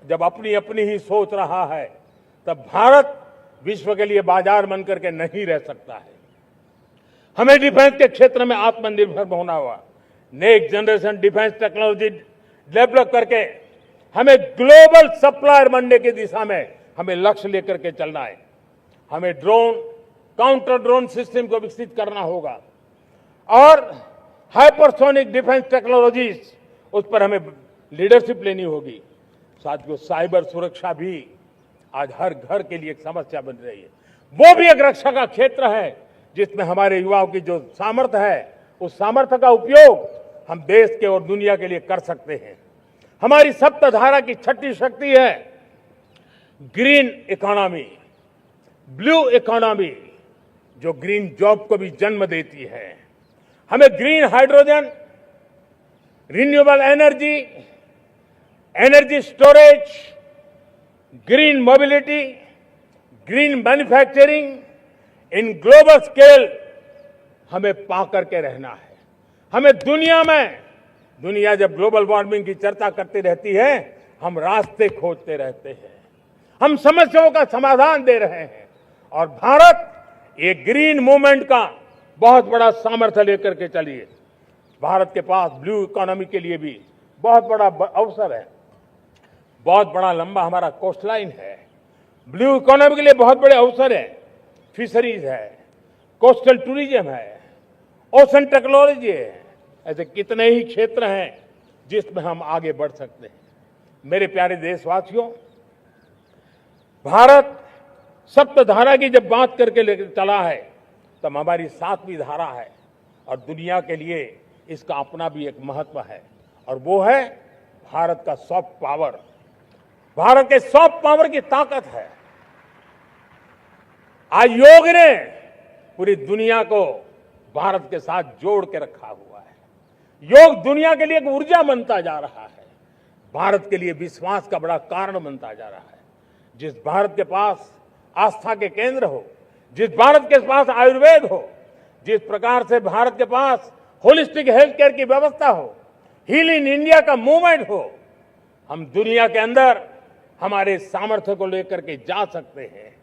जब अपनी अपनी ही सोच रहा है, तब भारत विश्व के लिए बाजार बन करके नहीं रह सकता है। हमें डिफेंस के क्षेत्र में आत्मनिर्भर होना होगा। Next generation defence technology develop करके हमें ग्लोबल सप्लायर बनने की दिशा में हमें लक्ष्य लेकर के चलना है। हमें ड्रोन, काउंटर ड्रोन सिस्टम को विकसित करना होगा और हाइपरसोनिक डिफेंस टेक्नोलॉजीज, उस पर हमें लीडरशिप लेनी होगी। साथियों, साइबर सुरक्षा भी आज हर घर के लिए एक समस्या बन रही है। वो भी एक रक्षा का क्षेत्र है जिसमें हमारे युवाओं की जो सामर्थ्य है, उस सामर्थ्य का उपयोग हम देश के और दुनिया के लिए कर सकते हैं। हमारी सप्तधारा की छठी शक्ति है ग्रीन इकोनॉमी, ब्लू इकोनॉमी, जो ग्रीन जॉब को भी जन्म देती है। हमें green hydrogen, renewable energy, energy storage, green mobility, green manufacturing in global scale हमें पा करके रहना है। हमें दुनिया जब ग्लोबल वार्मिंग की चर्चा करती रहती है, हम रास्ते खोजते रहते हैं, हम समस्याओं का समाधान दे रहे हैं और भारत ये ग्रीन मूवमेंट का बहुत बड़ा सामर्थ्य लेकर के चलिए। भारत के पास ब्लू इकोनॉमी के लिए भी बहुत बड़ा अवसर है। बहुत बड़ा लंबा हमारा कोस्ट लाइन है। ब्लू इकोनॉमी के लिए बहुत बड़े अवसर है। फिशरीज है, कोस्टल टूरिज्म है, ओशन टेक्नोलॉजी है। ऐसे कितने ही क्षेत्र हैं जिसमें हम आगे बढ़ सकते हैं। मेरे प्यारे देशवासियों, भारत सप्तधारा की जब बात करके लेकर चला है, तब हमारी सातवीं धारा है और दुनिया के लिए इसका अपना भी एक महत्व है और वो है भारत का सॉफ्ट पावर। भारत के सॉफ्ट पावर की ताकत है। आज योग ने पूरी दुनिया को भारत के साथ जोड़ के रखा हुआ है। योग दुनिया के लिए एक ऊर्जा बनता जा रहा है, भारत के लिए विश्वास का बड़ा कारण बनता जा रहा है। जिस भारत के पास आस्था के केंद्र हो, जिस भारत के पास आयुर्वेद हो, जिस प्रकार से भारत के पास होलिस्टिक हेल्थ केयर की व्यवस्था हो, हील इन इंडिया का मूवमेंट हो, हम दुनिया के अंदर हमारे सामर्थ्य को लेकर के जा सकते हैं।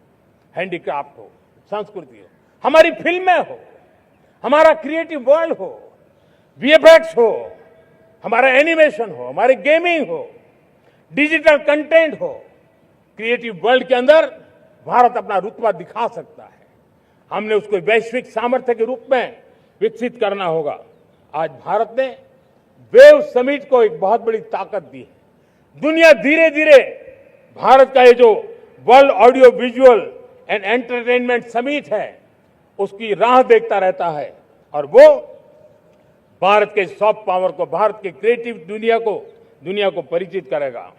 हैंडीक्राफ्ट हो, संस्कृति हो, हमारी फिल्में हो, हमारा क्रिएटिव वर्ल्ड हो, वीएफएक्स हो, हमारा एनिमेशन हो, हमारी गेमिंग हो, डिजिटल कंटेंट हो, क्रिएटिव वर्ल्ड के अंदर भारत अपना रुतबा दिखा सकता है। हमने उसको वैश्विक सामर्थ्य के रूप में विकसित करना होगा। आज भारत ने वेव समिट को एक बहुत बड़ी ताकत दी है। दुनिया धीरे धीरे भारत का ये जो world audio visual and entertainment summit है, उसकी राह देखता रहता है और वो भारत के सॉफ्ट पावर को, भारत के क्रिएटिव दुनिया को परिचित करेगा।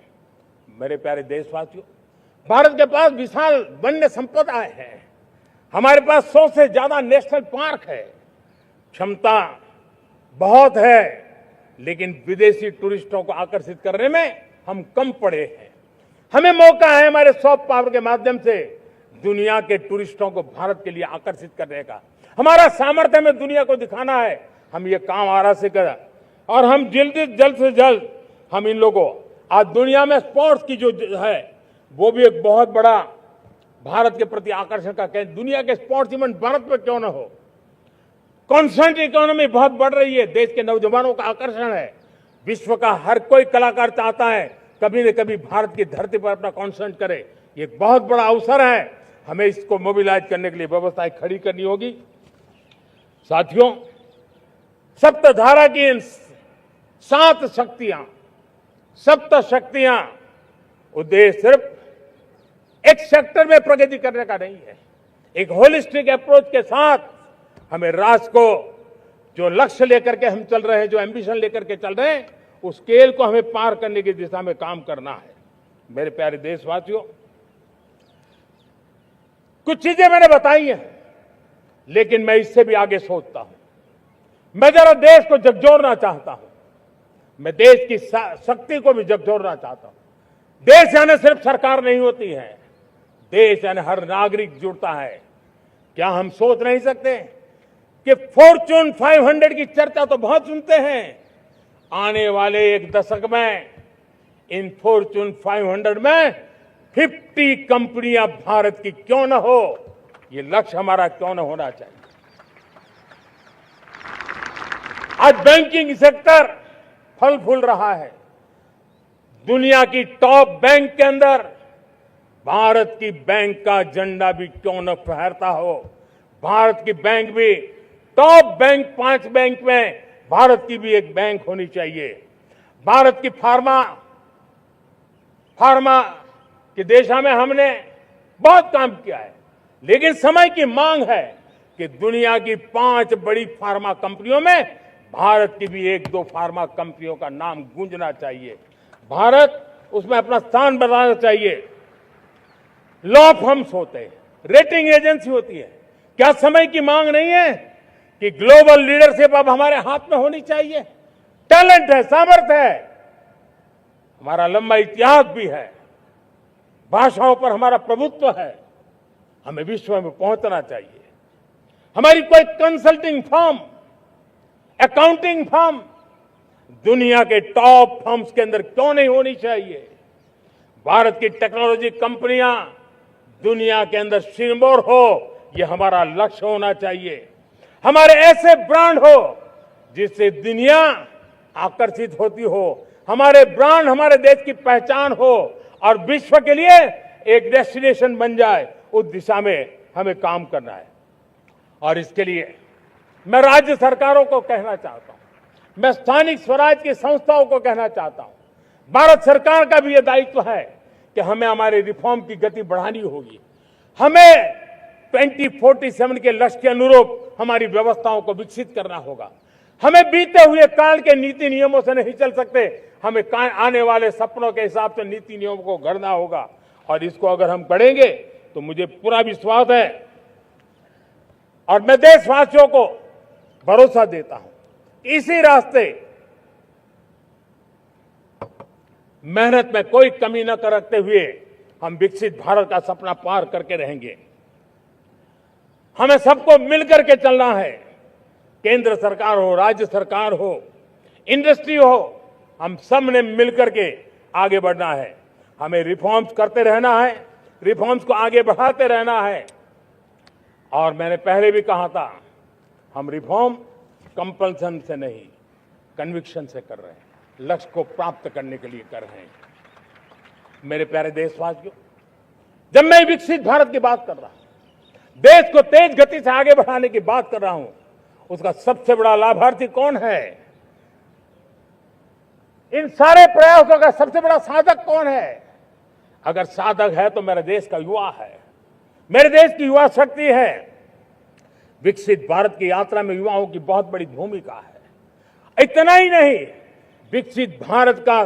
मेरे प्यारे देशवासियों, भारत के पास विशाल वन्य संपदा है। हमारे पास 100 से ज्यादा नेशनल पार्क है, क्षमता बहुत है, लेकिन विदेशी टूरिस्टों को आकर्षित करने में हम कम पड़े हैं। हमें मौका है हमारे सॉफ्ट पावर के माध्यम से दुनिया के टूरिस्टों को भारत के लिए आकर्षित करने का। हमारा सामर्थ्य हमें दुनिया को दिखाना है। हम ये काम आरा से करें और हम जल्द से जल्द हम इन लोगों, आज दुनिया में स्पोर्ट्स की जो है वो भी एक बहुत बड़ा भारत के प्रति आकर्षण का केंद्र। दुनिया के स्पोर्ट्स इवेंट भारत में क्यों ना हो। कॉन्स्टेंट इकोनॉमी बहुत बढ़ रही है, देश के नौजवानों का आकर्षण है। विश्व का हर कोई कलाकार चाहता है कभी न कभी भारत की धरती पर अपना कॉन्सर्ट करे। ये एक बहुत बड़ा अवसर है, हमें इसको मोबिलाइज करने के लिए व्यवस्थाएं खड़ी करनी होगी। साथियों, सप्तधारा की इन 7 शक्तियां उद्देश्य सिर्फ एक सेक्टर में प्रगति करने का नहीं है। एक होलिस्टिक अप्रोच के साथ हमें राष्ट्र को जो लक्ष्य लेकर के हम चल रहे हैं, जो एम्बिशन लेकर के चल रहे हैं, उस स्केल को हमें पार करने की दिशा में काम करना है। मेरे प्यारे देशवासियों, कुछ चीजें मैंने बताई हैं, लेकिन मैं इससे भी आगे सोचता हूं। मैं जरा देश को झकझोरना चाहता हूं। मैं देश की शक्ति को भी झकझोरना चाहता हूं। देश यानी सिर्फ सरकार नहीं होती है, देश यानी हर नागरिक जुड़ता है। क्या हम सोच नहीं सकते कि फॉर्च्यून 500 की चर्चा तो बहुत सुनते हैं, आने वाले एक दशक में इन फॉर्च्यून 500 में 50 कंपनियां भारत की क्यों न हो, ये लक्ष्य हमारा क्यों न होना चाहिए। आज बैंकिंग सेक्टर फल फूल रहा है। दुनिया की टॉप बैंक के अंदर भारत की बैंक का झंडा भी क्यों न फहरता हो। भारत की बैंक भी टॉप बैंक 5 बैंक में भारत की भी एक बैंक होनी चाहिए। भारत की फार्मा की दिशा में हमने बहुत काम किया है, लेकिन समय की मांग है कि दुनिया की 5 बड़ी फार्मा कंपनियों में भारत की भी 1-2 फार्मा कंपनियों का नाम गूंजना चाहिए। भारत उसमें अपना स्थान बनाना चाहिए। लॉ फर्म्स होते हैं, रेटिंग एजेंसी होती है। क्या समय की मांग नहीं है कि ग्लोबल लीडरशिप अब हमारे हाथ में होनी चाहिए। टैलेंट है, सामर्थ्य है, हमारा लंबा इतिहास भी है, भाषाओं पर हमारा प्रभुत्व है। हमें विश्व में पहुंचना चाहिए। हमारी कोई कंसल्टिंग फर्म, अकाउंटिंग फर्म दुनिया के टॉप फर्म्स के अंदर क्यों नहीं होनी चाहिए। भारत की टेक्नोलॉजी कंपनियां दुनिया के अंदर सिरमौर हो, यह हमारा लक्ष्य होना चाहिए। हमारे ऐसे ब्रांड हो जिससे दुनिया आकर्षित होती हो। हमारे ब्रांड हमारे देश की पहचान हो और विश्व के लिए एक डेस्टिनेशन बन जाए। उस दिशा में हमें काम करना है और इसके लिए मैं राज्य सरकारों को कहना चाहता हूं, मैं स्थानिक स्वराज की संस्थाओं को कहना चाहता हूं, भारत सरकार का भी यह दायित्व है कि हमें हमारे रिफॉर्म की गति बढ़ानी होगी। हमें 2047 के लक्ष्य के अनुरूप हमारी व्यवस्थाओं को विकसित करना होगा। हमें बीते हुए काल के नीति नियमों से नहीं चल सकते, हमें आने वाले सपनों के हिसाब से नीति नियमों को गढ़ना होगा और इसको अगर हम करेंगे तो मुझे पूरा विश्वास है और मैं देशवासियों को भरोसा देता हूं, इसी रास्ते मेहनत में कोई कमी न करते हुए हम विकसित भारत का सपना पार करके रहेंगे। हमें सबको मिलकर के चलना है, केंद्र सरकार हो, राज्य सरकार हो, इंडस्ट्री हो, हम सब ने मिलकर के आगे बढ़ना है। हमें रिफॉर्म्स करते रहना है, रिफॉर्म्स को आगे बढ़ाते रहना है। और मैंने पहले भी कहा था, हम रिफॉर्म कंपल्सन से नहीं, कन्विक्शन से कर रहे हैं, लक्ष्य को प्राप्त करने के लिए कर रहे हैं। मेरे प्यारे देशवासियों, जब मैं विकसित भारत की बात कर रहा हूं, देश को तेज गति से आगे बढ़ाने की बात कर रहा हूं, उसका सबसे बड़ा लाभार्थी कौन है? इन सारे प्रयासों का सबसे बड़ा साधक कौन है? अगर साधक है तो मेरे देश का युवा है, मेरे देश की युवा शक्ति है। विकसित भारत की यात्रा में युवाओं की बहुत बड़ी भूमिका है। इतना ही नहीं, विकसित भारत का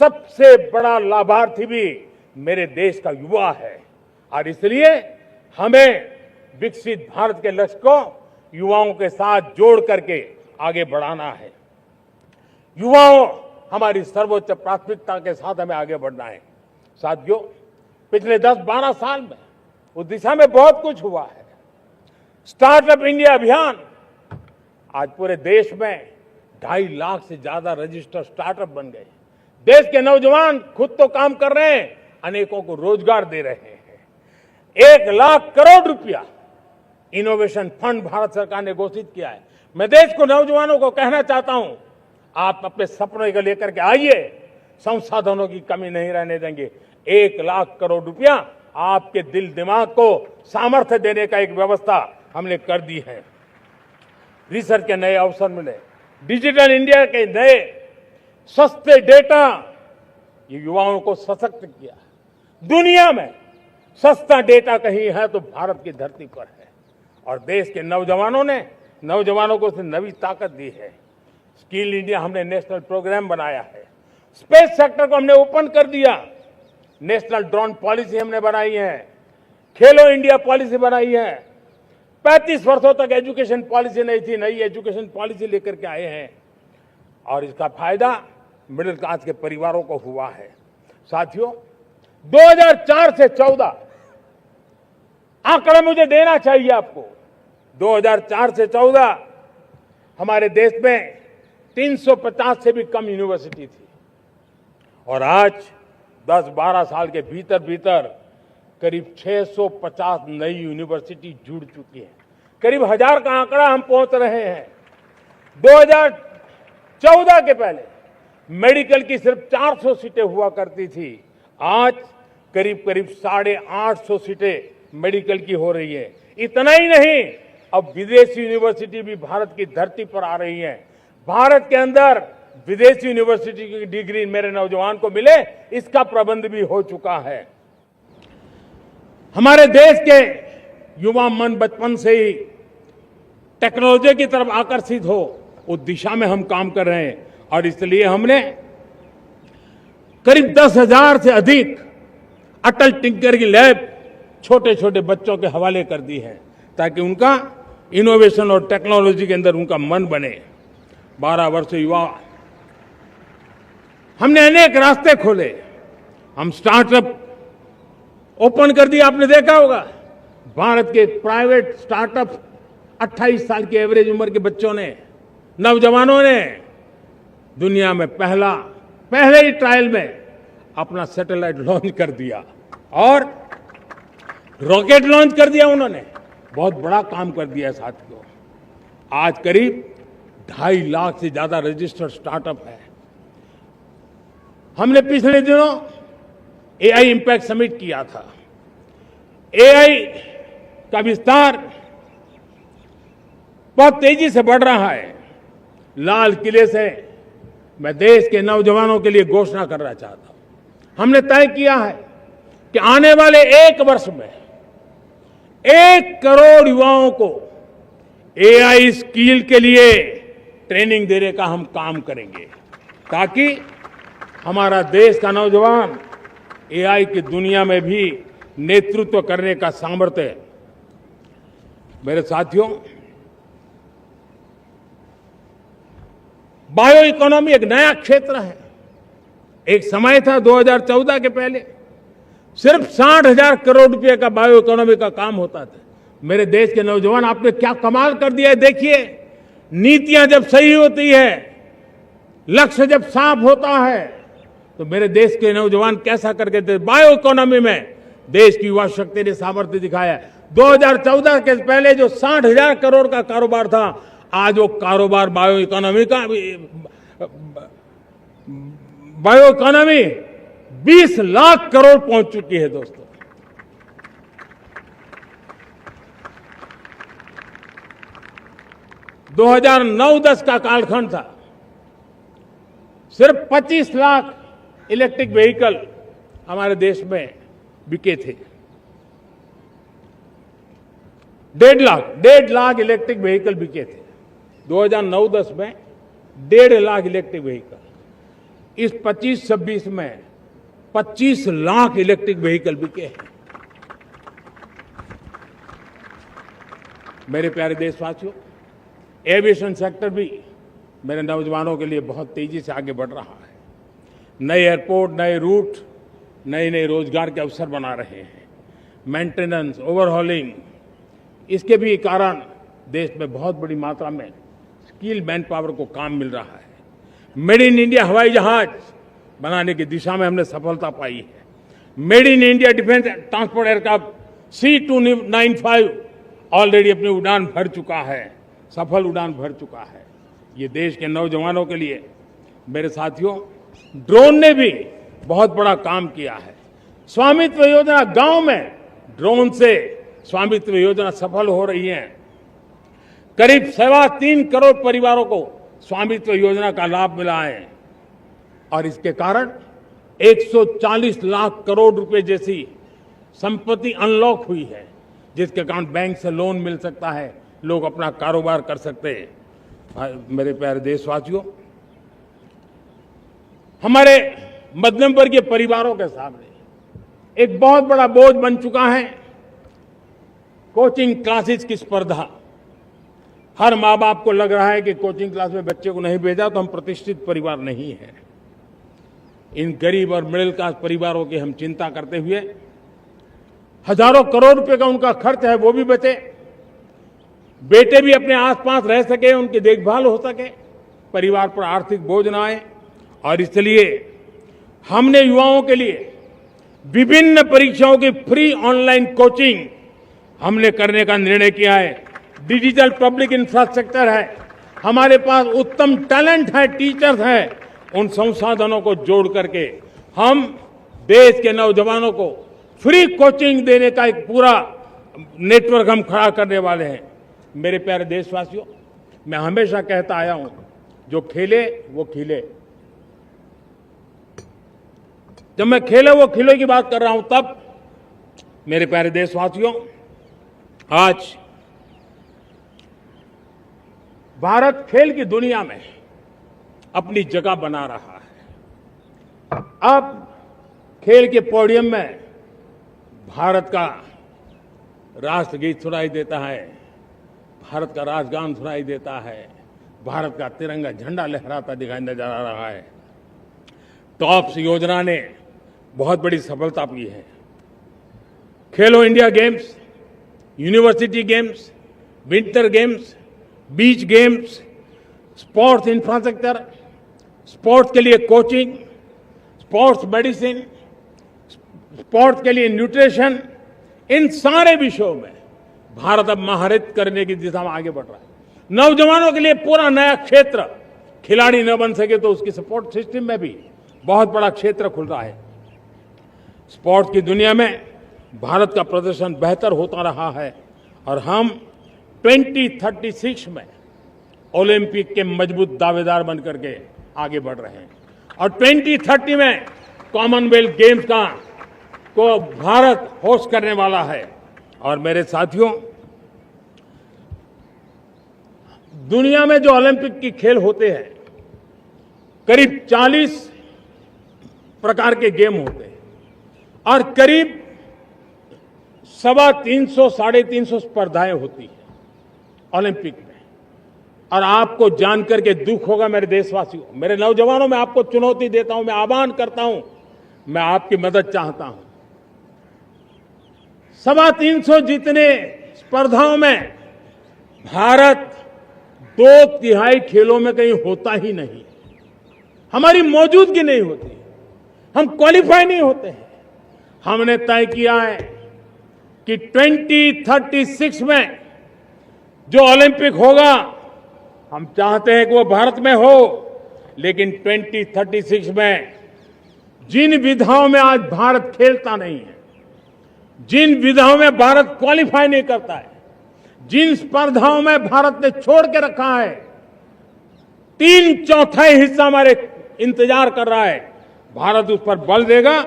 सबसे बड़ा लाभार्थी भी मेरे देश का युवा है और इसलिए हमें विकसित भारत के लक्ष्य को युवाओं के साथ जोड़ करके आगे बढ़ाना है। युवाओं हमारी सर्वोच्च प्राथमिकता के साथ हमें आगे बढ़ना है। साथियों, पिछले 10-12 साल में उस दिशा में बहुत कुछ हुआ है। स्टार्टअप इंडिया अभियान, आज पूरे देश में 2.5 लाख से ज्यादा रजिस्टर्ड स्टार्टअप बन गए। देश के नौजवान खुद तो काम कर रहे हैं, अनेकों को रोजगार दे रहे हैं। 1 लाख करोड़ रुपया इनोवेशन फंड भारत सरकार ने घोषित किया है। मैं देश को, नौजवानों को कहना चाहता हूं, आप अपने सपनों को लेकर के आइए, संसाधनों की कमी नहीं रहने देंगे। 1 लाख करोड़ रुपया आपके दिल दिमाग को सामर्थ्य देने का एक व्यवस्था हमने कर दी है। रिसर्च के नए अवसर मिले, डिजिटल इंडिया के नए सस्ते डेटा, ये युवाओं को सशक्त किया। दुनिया में सस्ता डेटा कहीं है तो भारत की धरती पर है, और देश के नौजवानों को उसने नई ताकत दी है। स्किल इंडिया हमने नेशनल प्रोग्राम बनाया है। स्पेस सेक्टर को हमने ओपन कर दिया। नेशनल ड्रोन पॉलिसी हमने बनाई है। खेलो इंडिया पॉलिसी बनाई है। 35 वर्षों तक एजुकेशन पॉलिसी नहीं थी, नई एजुकेशन पॉलिसी लेकर के आए हैं, और इसका फायदा मिडिल क्लास के परिवारों को हुआ है। साथियों, 2004 से 14 आंकड़े मुझे देना चाहिए आपको। 2004 से 14 हमारे देश में 350 से भी कम यूनिवर्सिटी थी, और आज 10-12 साल के भीतर भीतर करीब 650 नई यूनिवर्सिटी जुड़ चुकी है। करीब 1000 का आंकड़ा हम पहुंच रहे हैं। 2014 के पहले मेडिकल की सिर्फ 400 सीटें हुआ करती थी, आज करीब 850 सीटें मेडिकल की हो रही है। इतना ही नहीं, अब विदेशी यूनिवर्सिटी भी भारत की धरती पर आ रही है। भारत के अंदर विदेशी यूनिवर्सिटी की डिग्री मेरे नौजवान को मिले, इसका प्रबंध भी हो चुका है। हमारे देश के युवा मन बचपन से ही टेक्नोलॉजी की तरफ आकर्षित हो, उस दिशा में हम काम कर रहे हैं, और इसलिए हमने करीब 10,000 से अधिक अटल टिंकरिंग लैब छोटे छोटे बच्चों के हवाले कर दी है, ताकि उनका इनोवेशन और टेक्नोलॉजी के अंदर उनका मन बने। 12 वर्ष युवा, हमने अनेक रास्ते खोले। हम स्टार्टअप ओपन कर दिया, आपने देखा होगा। भारत के प्राइवेट स्टार्टअप 28 साल की एवरेज उम्र के बच्चों ने, नौजवानों ने दुनिया में पहले ही ट्रायल में अपना सैटेलाइट लॉन्च कर दिया और रॉकेट लॉन्च कर दिया। उन्होंने बहुत बड़ा काम कर दिया साथियों। आज करीब 2.5 लाख से ज्यादा रजिस्टर्ड स्टार्टअप है। हमने पिछले दिनों एआई इंपैक्ट समिट किया था। एआई का विस्तार बहुत तेजी से बढ़ रहा है। लाल किले से मैं देश के नौजवानों के लिए घोषणा करना चाहता हूं। हमने तय किया है कि आने वाले 1 वर्ष में 1 करोड़ युवाओं को एआई स्किल के लिए ट्रेनिंग देने का हम काम करेंगे, ताकि हमारा देश का नौजवान एआई की दुनिया में भी नेतृत्व करने का सामर्थ्य। मेरे साथियों, बायो इकोनॉमी एक नया क्षेत्र है। एक समय था 2014 के पहले सिर्फ 60,000 करोड़ रुपए का बायो इकोनॉमी का काम होता था। मेरे देश के नौजवान, आपने क्या कमाल कर दिया है। देखिए, नीतियां जब सही होती है, लक्ष्य जब साफ होता है, तो मेरे देश के नौजवान कैसा करके थे। बायो इकोनॉमी में देश की युवा शक्ति ने सामर्थ्य दिखाया। 2014 के पहले जो 60,000 करोड़ का कारोबार था, आज वो कारोबार बायो इकोनॉमी 20 लाख करोड़ पहुंच चुकी है। दोस्तों, दो 2009-10 का कालखंड था, सिर्फ 25 लाख इलेक्ट्रिक व्हीकल हमारे देश में बिके थे। 1.5 लाख इलेक्ट्रिक व्हीकल बिके थे 2009-10 में। 1.5 लाख इलेक्ट्रिक व्हीकल। इस 25-26 में 25 लाख इलेक्ट्रिक व्हीकल बिके हैं। मेरे प्यारे देशवासियों, एविएशन सेक्टर भी मेरे नौजवानों के लिए बहुत तेजी से आगे बढ़ रहा है। नए एयरपोर्ट, नए रूट, नए नए रोजगार के अवसर बना रहे हैं। मेंटेनेंस, ओवरहॉलिंग, इसके भी कारण देश में बहुत बड़ी मात्रा में स्किल मैन पावर को काम मिल रहा है। मेड इन इंडिया हवाई जहाज बनाने की दिशा में हमने सफलता पाई है। Made in India defence transport aircraft C295 already अपनी उड़ान भर चुका है, सफल उड़ान भर चुका है। ये देश के नौजवानों के लिए, मेरे साथियों, ड्रोन ने भी बहुत बड़ा काम किया है। स्वामित्व योजना, गांव में ड्रोन से स्वामित्व योजना सफल हो रही है। करीब 3.25 करोड़ परिवारों को स्वामित्व योजना का लाभ मिला है और इसके कारण 140 लाख करोड़ रुपए जैसी संपत्ति अनलॉक हुई है, जिसके कारण बैंक से लोन मिल सकता है, लोग अपना कारोबार कर सकते हैं। मेरे प्यारे देशवासियों, हमारे मध्यम वर्गीय परिवारों के सामने एक बहुत बड़ा बोझ बन चुका है कोचिंग क्लासेस की स्पर्धा। हर माँ बाप को लग रहा है कि कोचिंग क्लास में बच्चे को नहीं भेजा तो हम प्रतिष्ठित परिवार नहीं है। इन गरीब और मिडिल क्लास परिवारों की हम चिंता करते हुए हजारों करोड़ रुपए का उनका खर्च है वो भी बचे, बेटे भी अपने आसपास रह सके, उनकी देखभाल हो सके, परिवार पर आर्थिक बोझ न आए। और इसलिए हमने युवाओं के लिए विभिन्न परीक्षाओं की फ्री ऑनलाइन कोचिंग हमने करने का निर्णय किया है। डिजिटल पब्लिक इंफ्रास्ट्रक्चर है, हमारे पास उत्तम टैलेंट है, टीचर्स हैं, उन संसाधनों को जोड़ करके हम देश के नौजवानों को फ्री कोचिंग देने का एक पूरा नेटवर्क हम खड़ा करने वाले हैं। मेरे प्यारे देशवासियों, मैं हमेशा कहता आया हूं, जो खेले वो खिले। जब मैं खेले वो खिले की बात कर रहा हूं, तब मेरे प्यारे देशवासियों, आज भारत खेल की दुनिया में अपनी जगह बना रहा है। अब खेल के पोडियम में भारत का राष्ट्रगीत सुनाई देता है, भारत का राष्ट्रगान सुनाई देता है, भारत का तिरंगा झंडा लहराता दिखाई नजर आ रहा है। टॉप्स योजना ने बहुत बड़ी सफलता पाई है। खेलो India games, university games, winter games, beach games, sports infrastructure, sports के लिए कोचिंग, स्पोर्ट्स मेडिसिन, स्पोर्ट्स के लिए न्यूट्रिशन, इन सारे विषयों में भारत अब महारत करने की दिशा में आगे बढ़ रहा है। नौजवानों के लिए पूरा नया क्षेत्र, खिलाड़ी न बन सके तो उसकी सपोर्ट सिस्टम में भी बहुत बड़ा क्षेत्र खुल रहा है। स्पोर्ट्स की दुनिया में भारत का प्रदर्शन बेहतर होता रहा है और हम 2036 में ओलंपिक के मजबूत दावेदार बनकर के आगे बढ़ रहे हैं और 2030 में कॉमनवेल्थ गेम्स को भारत होस्ट करने वाला है। और मेरे साथियों, दुनिया में जो ओलंपिक की खेल होते हैं, करीब 40 प्रकार के गेम होते हैं और करीब 350 साढ़े 350 स्पर्धाएं होती हैं ओलंपिक में। और आपको जानकर के दुख होगा मेरे देशवासियों, मेरे नौजवानों, मैं आपको चुनौती देता हूं, मैं आह्वान करता हूं, मैं आपकी मदद चाहता हूं। 350 जितने स्पर्धाओं में भारत 2/3 खेलों में कहीं होता ही नहीं, हमारी मौजूदगी नहीं होती, हम क्वालिफाई नहीं होते हैं। हमने तय किया है कि 2036 में जो ओलंपिक होगा, हम चाहते हैं कि वो भारत में हो, लेकिन 2036 में जिन विधाओं में आज भारत खेलता नहीं है, जिन विधाओं में भारत क्वालिफाई नहीं करता है, जिन स्पर्धाओं में भारत ने छोड़ के रखा है, 3/4 हिस्सा हमारे इंतजार कर रहा है। भारत उस पर बल देगा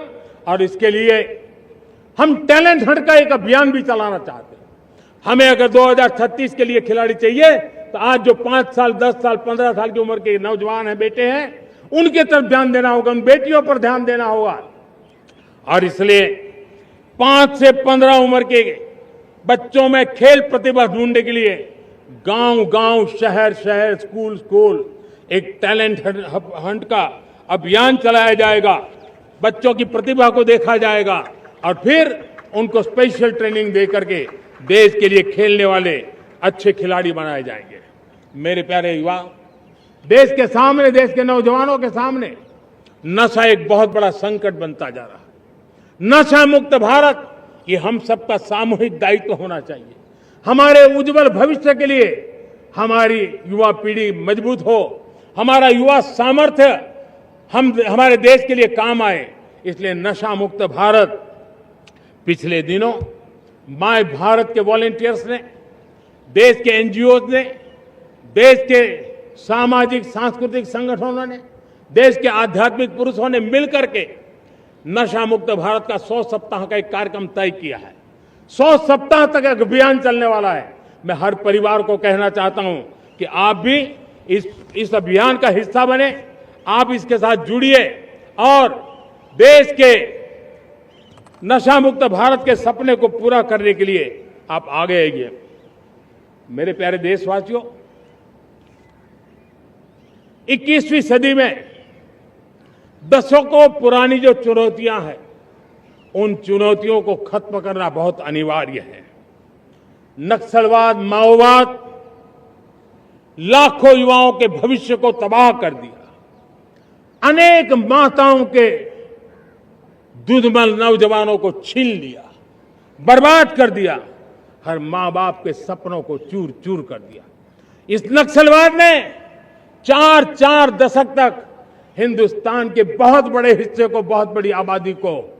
और इसके लिए हम टैलेंट हंट का एक अभियान भी चलाना चाहते हैं। हमें अगर 2036 के लिए खिलाड़ी चाहिए तो आज जो 5 साल, 10 साल, 15 साल की उम्र के नौजवान हैं, बेटे हैं, उनके तरफ ध्यान देना होगा, उन बेटियों पर ध्यान देना होगा। और इसलिए 5 से 15 उम्र के बच्चों में खेल प्रतिभा ढूंढने के लिए गांव गांव, शहर शहर, स्कूल स्कूल एक टैलेंट हंट का अभियान चलाया जाएगा। बच्चों की प्रतिभा को देखा जाएगा और फिर उनको स्पेशल ट्रेनिंग दे करके देश के लिए खेलने वाले अच्छे खिलाड़ी बनाए जाएंगे। मेरे प्यारे युवा, देश के सामने, देश के नौजवानों के सामने नशा एक बहुत बड़ा संकट बनता जा रहा है। नशा मुक्त भारत ये हम सबका सामूहिक दायित्व होना चाहिए। हमारे उज्जवल भविष्य के लिए हमारी युवा पीढ़ी मजबूत हो, हमारा युवा सामर्थ्य हमारे देश के लिए काम आए, इसलिए नशा मुक्त भारत। पिछले दिनों माय भारत के वॉलंटियर्स ने, देश के एनजीओ ने, देश के सामाजिक सांस्कृतिक संगठनों ने, देश के आध्यात्मिक पुरुषों ने मिलकर के नशा मुक्त भारत का 100 सप्ताह का एक कार्यक्रम तय किया है। 100 सप्ताह तक एक अभियान चलने वाला है। मैं हर परिवार को कहना चाहता हूं कि आप भी इस अभियान का हिस्सा बने, आप इसके साथ जुड़िए और देश के नशा मुक्त भारत के सपने को पूरा करने के लिए आप आगे आइए। मेरे प्यारे देशवासियों, 21वीं सदी में दशकों पुरानी जो चुनौतियां हैं, उन चुनौतियों को खत्म करना बहुत अनिवार्य है। नक्सलवाद, माओवाद लाखों युवाओं के भविष्य को तबाह कर दिया। अनेक माताओं के दुधमल नौजवानों को छीन लिया, बर्बाद कर दिया। हर मां बाप के सपनों को चूर चूर कर दिया। इस नक्सलवाद ने 4 दशक तक हिंदुस्तान के बहुत बड़े हिस्से को, बहुत बड़ी आबादी को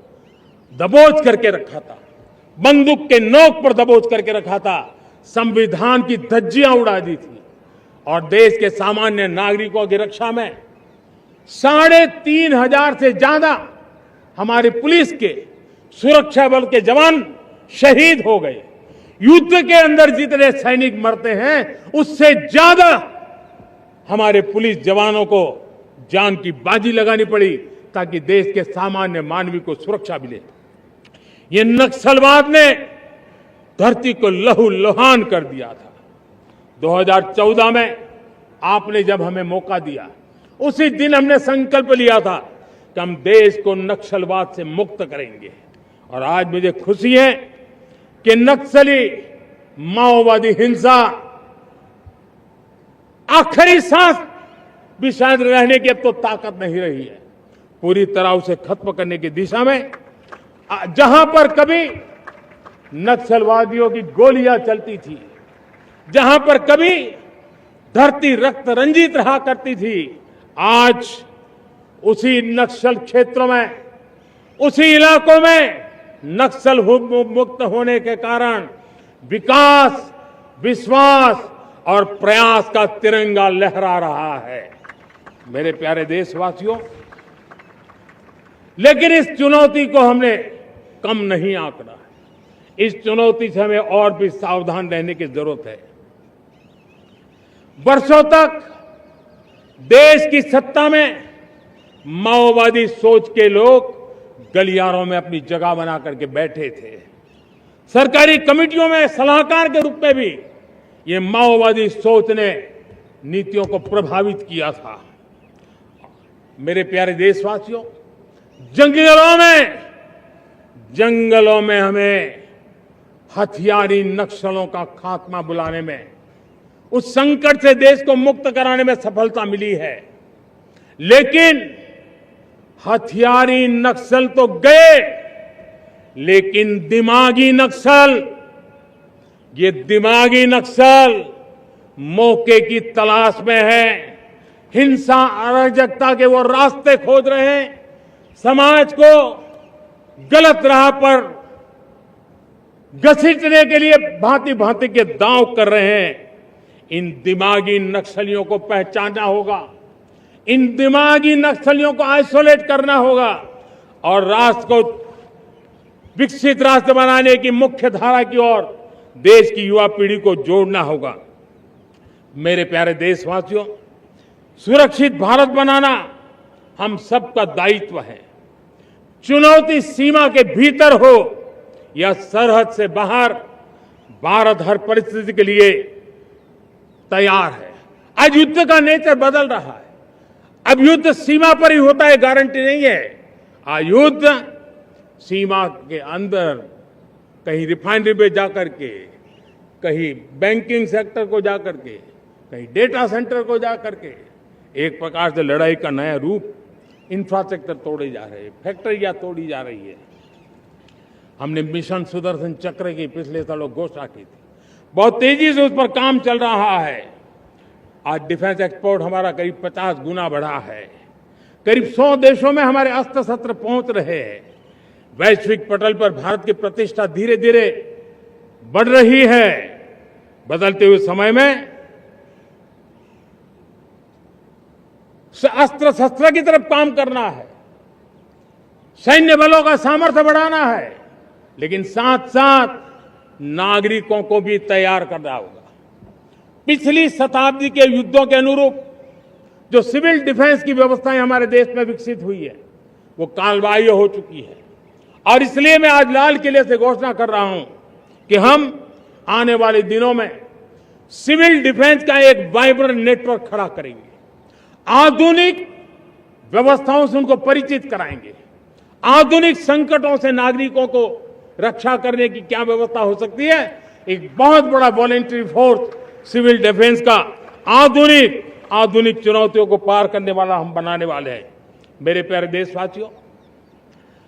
दबोच करके रखा था, बंदूक के नोक पर दबोच करके रखा था, संविधान की धज्जियां उड़ा दी थी और देश के सामान्य नागरिकों की रक्षा में 3,500 से ज्यादा हमारे पुलिस के, सुरक्षा बल के जवान शहीद हो गए। युद्ध के अंदर जितने सैनिक मरते हैं, उससे ज्यादा हमारे पुलिस जवानों को जान की बाजी लगानी पड़ी ताकि देश के सामान्य मानवी को सुरक्षा मिले। ये नक्सलवाद ने धरती को लहूलुहान कर दिया था। 2014 में आपने जब हमें मौका दिया, उसी दिन हमने संकल्प लिया था कि हम देश को नक्सलवाद से मुक्त करेंगे। और आज मुझे खुशी है कि नक्सली माओवादी हिंसा आखिरी सांस भी शायद रहने की अब तो ताकत नहीं रही है। पूरी तरह उसे खत्म करने की दिशा में जहां पर कभी नक्सलवादियों की गोलियां चलती थी, जहां पर कभी धरती रक्त रंजित रहा करती थी, आज उसी नक्सल क्षेत्रों में, उसी इलाकों में नक्सल मुक्त होने के कारण विकास, विश्वास और प्रयास का तिरंगा लहरा रहा है। मेरे प्यारे देशवासियों, लेकिन इस चुनौती को हमने कम नहीं आंकना है। इस चुनौती से हमें और भी सावधान रहने की जरूरत है। वर्षों तक देश की सत्ता में माओवादी सोच के लोग गलियारों में अपनी जगह बना करके बैठे थे। सरकारी कमेटियों में सलाहकार के रूप में भी ये माओवादी सोच ने नीतियों को प्रभावित किया था। मेरे प्यारे देशवासियों, जंगलों में हमें हथियारी नक्सलों का खात्मा बुलाने में, उस संकट से देश को मुक्त कराने में सफलता मिली है। लेकिन हथियारी नक्सल तो गए, लेकिन दिमागी नक्सल, ये दिमागी नक्सल मौके की तलाश में है। हिंसा, अराजकता के वो रास्ते खोज रहे हैं, समाज को गलत राह पर घसीटने के लिए भांति भांति के दांव कर रहे हैं। इन दिमागी नक्सलियों को पहचानना होगा, इन दिमागी नक्सलियों को आइसोलेट करना होगा और राष्ट्र को विकसित राष्ट्र बनाने की मुख्य धारा की ओर देश की युवा पीढ़ी को जोड़ना होगा। मेरे प्यारे देशवासियों, सुरक्षित भारत बनाना हम सबका दायित्व है। चुनौती सीमा के भीतर हो या सरहद से बाहर, भारत हर परिस्थिति के लिए तैयार है। आज युद्ध का नेचर बदल रहा है। अब युद्ध सीमा पर ही होता है, गारंटी नहीं है। आज युद्ध सीमा के अंदर कहीं रिफाइनरी पे जाकर के, कहीं बैंकिंग सेक्टर को जाकर के, कहीं डेटा सेंटर को जाकर के, एक प्रकार से लड़ाई का नया रूप, इंफ्रास्ट्रक्चर तोड़े जा रहे हैं, फैक्ट्रियां तोड़ी जा रही है। हमने मिशन सुदर्शन चक्र की पिछले सालों घोषणा की थी, बहुत तेजी से उस पर काम चल रहा है। आज डिफेंस एक्सपोर्ट हमारा करीब 50 गुना बढ़ा है। करीब 100 देशों में हमारे अस्त्र शस्त्र पहुंच रहे हैं। वैश्विक पटल पर भारत की प्रतिष्ठा धीरे धीरे बढ़ रही है। बदलते हुए समय में अस्त्र शस्त्र की तरफ काम करना है, सैन्य बलों का सामर्थ्य बढ़ाना है, लेकिन साथ साथ नागरिकों को भी तैयार करना होगा। पिछली शताब्दी के युद्धों के अनुरूप जो सिविल डिफेंस की व्यवस्थाएं हमारे देश में विकसित हुई है, वो कालबाह्य हो चुकी है। और इसलिए मैं आज लाल किले से घोषणा कर रहा हूं कि हम आने वाले दिनों में सिविल डिफेंस का एक वाइब्रेंट नेटवर्क खड़ा करेंगे। आधुनिक व्यवस्थाओं से उनको परिचित कराएंगे। आधुनिक संकटों से नागरिकों को रक्षा करने की क्या व्यवस्था हो सकती है, एक बहुत बड़ा वॉलेंटरी फोर्स सिविल डिफेंस का आधुनिक चुनौतियों को पार करने वाला हम बनाने वाले हैं। मेरे प्यारे देशवासियों,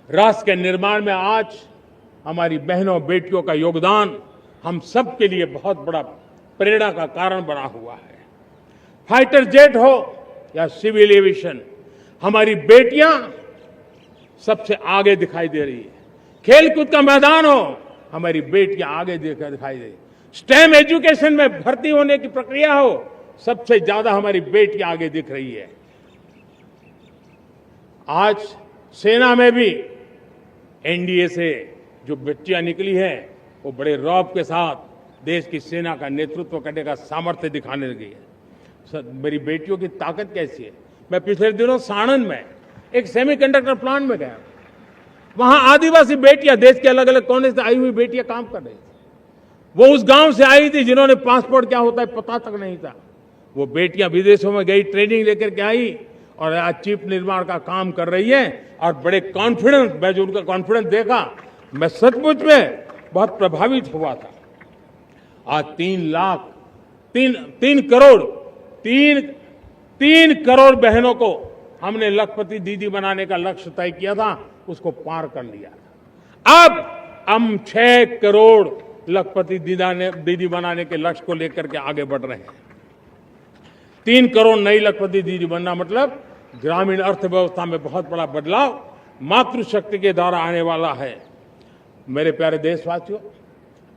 राष्ट्र के निर्माण में आज हमारी बहनों बेटियों का योगदान हम सब के लिए बहुत बड़ा प्रेरणा का कारण बना हुआ है। फाइटर जेट हो या सिविल एविएशन, हमारी बेटियां सबसे आगे दिखाई दे रही है। खेलकूद का मैदान हो, हमारी बेटियां आगे दिखाई दे रही है। स्टेम एजुकेशन में भर्ती होने की प्रक्रिया हो, सबसे ज्यादा हमारी बेटियां आगे दिख रही है। आज सेना में भी एनडीए से जो बच्चियां निकली हैं, वो बड़े रौब के साथ देश की सेना का नेतृत्व करने का सामर्थ्य दिखाने लगी है। मेरी बेटियों की ताकत कैसी है। मैं पिछले दिनों साणंद में एक सेमीकंडक्टर प्लांट में गया। वहां आदिवासी बेटियां, देश के अलग अलग कोने से आई हुई बेटियां काम कर रही थी। वो उस गांव से आई थी जिन्होंने पासपोर्ट क्या होता है पता तक नहीं था। वो बेटियां विदेशों में गई, ट्रेनिंग लेकर के आई और आज चिप निर्माण का काम कर रही है और बड़े कॉन्फिडेंस, मैं जो उनका कॉन्फिडेंस देखा, मैं सचमुच में बहुत प्रभावित हुआ था। आज 3 करोड़ बहनों को हमने लखपति दीदी बनाने का लक्ष्य तय किया था, उसको पार कर लिया। अब हम 6 करोड़ लखपति दीदी बनाने के लक्ष्य को लेकर के आगे बढ़ रहे हैं। 3 करोड़ नई लखपति दीदी बनना मतलब ग्रामीण अर्थव्यवस्था में बहुत बड़ा बदलाव मातृशक्ति के द्वारा आने वाला है। मेरे प्यारे देशवासियों,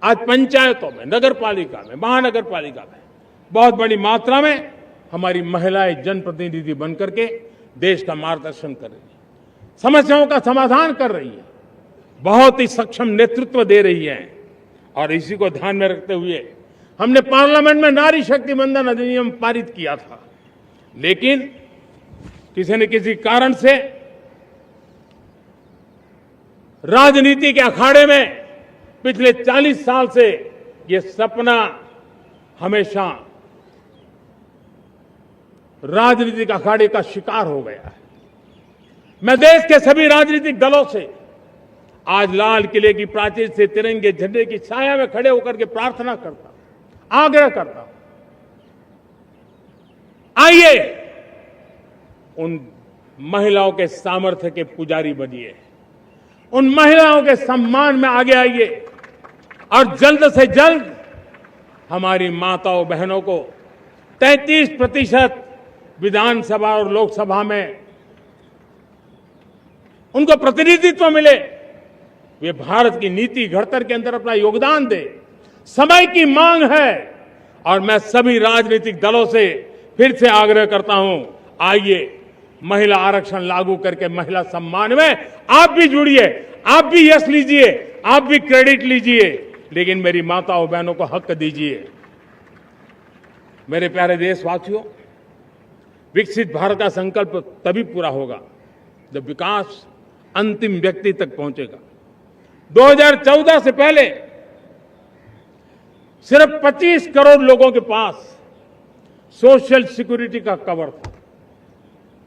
आज पंचायतों में, नगर पालिका में, महानगर पालिका में बहुत बड़ी मात्रा में हमारी महिलाएं जनप्रतिनिधि बनकर के देश का मार्गदर्शन कर रही है, समस्याओं का समाधान कर रही है, बहुत ही सक्षम नेतृत्व दे रही है। और इसी को ध्यान में रखते हुए हमने पार्लियामेंट में नारी शक्ति वंदन अधिनियम पारित किया था, लेकिन किसी न किसी कारण से राजनीति के अखाड़े में पिछले 40 साल से ये सपना हमेशा राजनीतिक अखाड़े का शिकार हो गया है। मैं देश के सभी राजनीतिक दलों से आज लाल किले की प्राचीर से तिरंगे झंडे की छाया में खड़े होकर के प्रार्थना करता हूं, आग्रह करता हूं, आइए उन महिलाओं के सामर्थ्य के पुजारी बनिए, उन महिलाओं के सम्मान में आगे आइए और जल्द से जल्द हमारी माताओं बहनों को 33% विधानसभा और लोकसभा में उनको प्रतिनिधित्व मिले, वे भारत की नीति घड़तर के अंदर अपना योगदान दे। समय की मांग है और मैं सभी राजनीतिक दलों से फिर से आग्रह करता हूं, आइए महिला आरक्षण लागू करके महिला सम्मान में आप भी जुड़िए, आप भी यश लीजिए, आप भी क्रेडिट लीजिए, लेकिन मेरी माताओं बहनों को हक दीजिए। मेरे प्यारे देशवासियों, विकसित भारत का संकल्प तभी पूरा होगा जब विकास अंतिम व्यक्ति तक पहुंचेगा। 2014 से पहले सिर्फ 25 करोड़ लोगों के पास सोशल सिक्योरिटी का कवर था,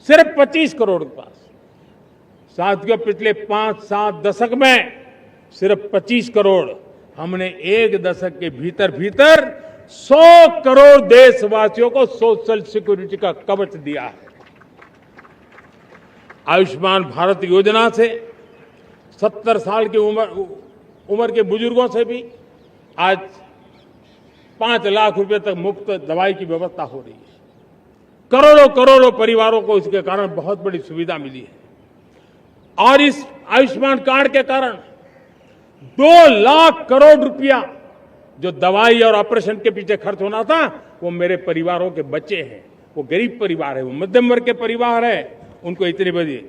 सिर्फ 25 करोड़ के पास। साथियों, पिछले 5-7 दशक में सिर्फ 25 करोड़, हमने एक दशक के भीतर भीतर 100 करोड़ देशवासियों को सोशल सिक्योरिटी का कवच दिया है। आयुष्मान भारत योजना से 70 साल की उम्र के बुजुर्गों से भी आज 5 लाख रुपए तक मुफ्त दवाई की व्यवस्था हो रही है। करोड़ों करोड़ों परिवारों को इसके कारण बहुत बड़ी सुविधा मिली है। और इस आयुष्मान कार्ड के कारण 2 लाख करोड़ रुपया जो दवाई और ऑपरेशन के पीछे खर्च होना था, वो मेरे परिवारों के बच्चे हैं। वो गरीब परिवार है, वो मध्यम वर्ग के परिवार है, उनको इतनी बड़ी।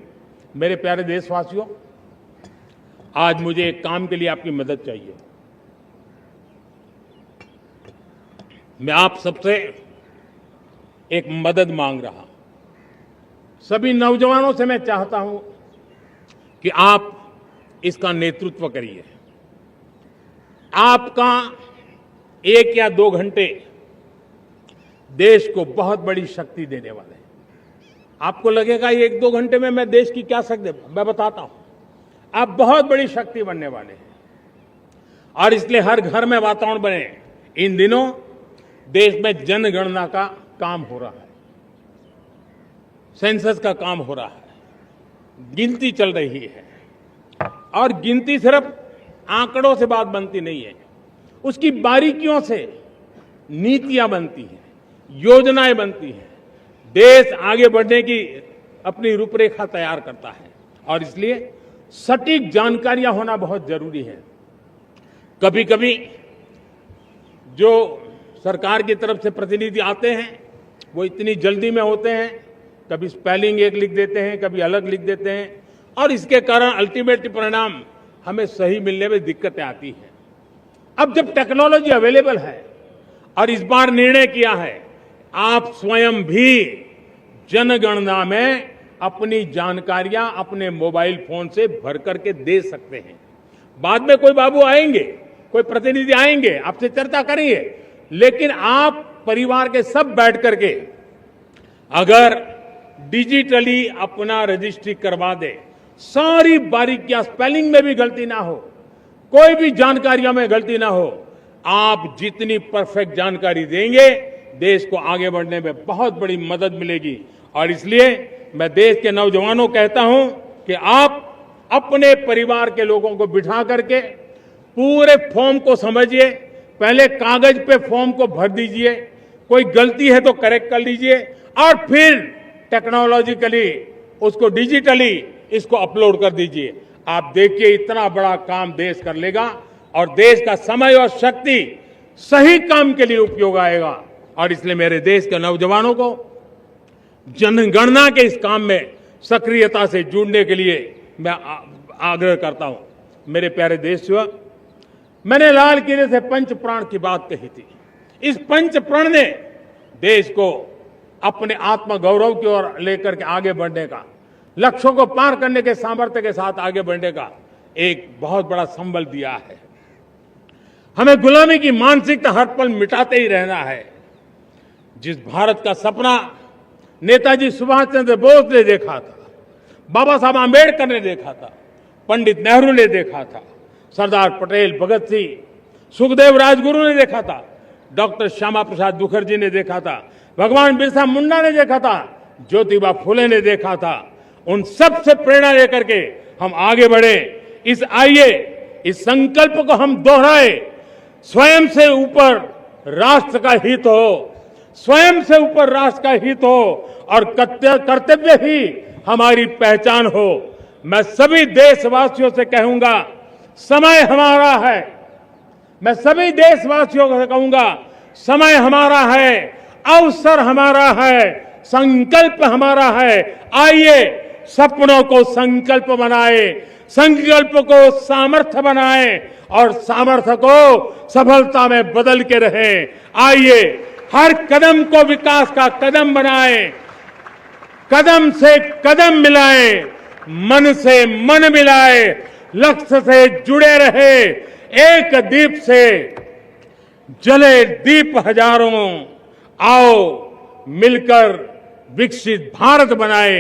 मेरे प्यारे देशवासियों, आज मुझे एक काम के लिए आपकी मदद चाहिए। मैं आप सबसे एक मदद मांग रहा हूं। सभी नौजवानों से मैं चाहता हूं कि आप इसका नेतृत्व करिए। आपका 1 या 2 घंटे देश को बहुत बड़ी शक्ति देने वाले हैं। आपको लगेगा 1-2 घंटे में मैं देश की क्या शक्ति, मैं बताता हूं, आप बहुत बड़ी शक्ति बनने वाले हैं। और इसलिए हर घर में वातावरण बने। इन दिनों देश में जनगणना का काम हो रहा है, सेंसस का काम हो रहा है, गिनती चल रही है। और गिनती सिर्फ आंकड़ों से बात बनती नहीं है, उसकी बारीकियों से नीतियां बनती हैं, योजनाएं बनती हैं, देश आगे बढ़ने की अपनी रूपरेखा तैयार करता है। और इसलिए सटीक जानकारियां होना बहुत जरूरी है। कभी कभी जो सरकार की तरफ से प्रतिनिधि आते हैं वो इतनी जल्दी में होते हैं, कभी स्पेलिंग एक लिख देते हैं, कभी अलग लिख देते हैं, और इसके कारण अल्टीमेट परिणाम हमें सही मिलने में दिक्कतें आती हैं। अब जब टेक्नोलॉजी अवेलेबल है और इस बार निर्णय किया है, आप स्वयं भी जनगणना में अपनी जानकारियां अपने मोबाइल फोन से भर करके दे सकते हैं। बाद में कोई बाबू आएंगे, कोई प्रतिनिधि आएंगे, आपसे चर्चा करेंगे, लेकिन आप परिवार के सब बैठ करके अगर डिजिटली अपना रजिस्ट्री करवा दे, सारी बारीकियां, स्पेलिंग में भी गलती ना हो, कोई भी जानकारियों में गलती ना हो, आप जितनी परफेक्ट जानकारी देंगे देश को आगे बढ़ने में बहुत बड़ी मदद मिलेगी। और इसलिए मैं देश के नौजवानों को कहता हूं कि आप अपने परिवार के लोगों को बिठा करके पूरे फॉर्म को समझिए। पहले कागज पे फॉर्म को भर दीजिए, कोई गलती है तो करेक्ट कर लीजिए, और फिर टेक्नोलॉजिकली उसको डिजिटली इसको अपलोड कर दीजिए। आप देखिए इतना बड़ा काम देश कर लेगा और देश का समय और शक्ति सही काम के लिए उपयोग आएगा। और इसलिए मेरे देश के नौजवानों को जनगणना के इस काम में सक्रियता से जुड़ने के लिए मैं आग्रह करता हूं। मेरे प्यारे देशवासियों, मैंने लाल किले से पंच प्राण की बात कही थी। इस पंच प्राण ने देश को अपने आत्मगौरव की ओर लेकर के आगे बढ़ने का, लक्ष्यों को पार करने के सामर्थ्य के साथ आगे बढ़ने का एक बहुत बड़ा संबल दिया है। हमें गुलामी की मानसिकता हर पल मिटाते ही रहना है। जिस भारत का सपना नेताजी सुभाष चंद्र बोस ने देखा था, बाबा साहब आंबेडकर ने देखा था, पंडित नेहरू ने देखा था, सरदार पटेल, भगत सिंह, सुखदेव राजगुरु ने देखा था, डॉक्टर श्यामा प्रसाद मुखर्जी ने देखा था, भगवान बिरसा मुंडा ने देखा था, ज्योतिबा फुले ने देखा था, उन सब से प्रेरणा लेकर के हम आगे बढ़े। इस संकल्प को हम दोहराए, स्वयं से ऊपर राष्ट्र का हित हो, स्वयं से ऊपर राष्ट्र का हित हो और कर्तव्य ही हमारी पहचान हो। मैं सभी देशवासियों से कहूंगा, समय हमारा है। मैं सभी देशवासियों से कहूंगा, समय हमारा है, अवसर हमारा है, संकल्प हमारा है। आइए सपनों को संकल्प बनाए, संकल्प को सामर्थ्य बनाए और सामर्थ्य को सफलता में बदल के रहे। आइए हर कदम को विकास का कदम बनाए, कदम से कदम मिलाए, मन से मन मिलाए, लक्ष्य से जुड़े रहे, एक दीप से जले दीप हजारों, आओ मिलकर विकसित भारत बनाए,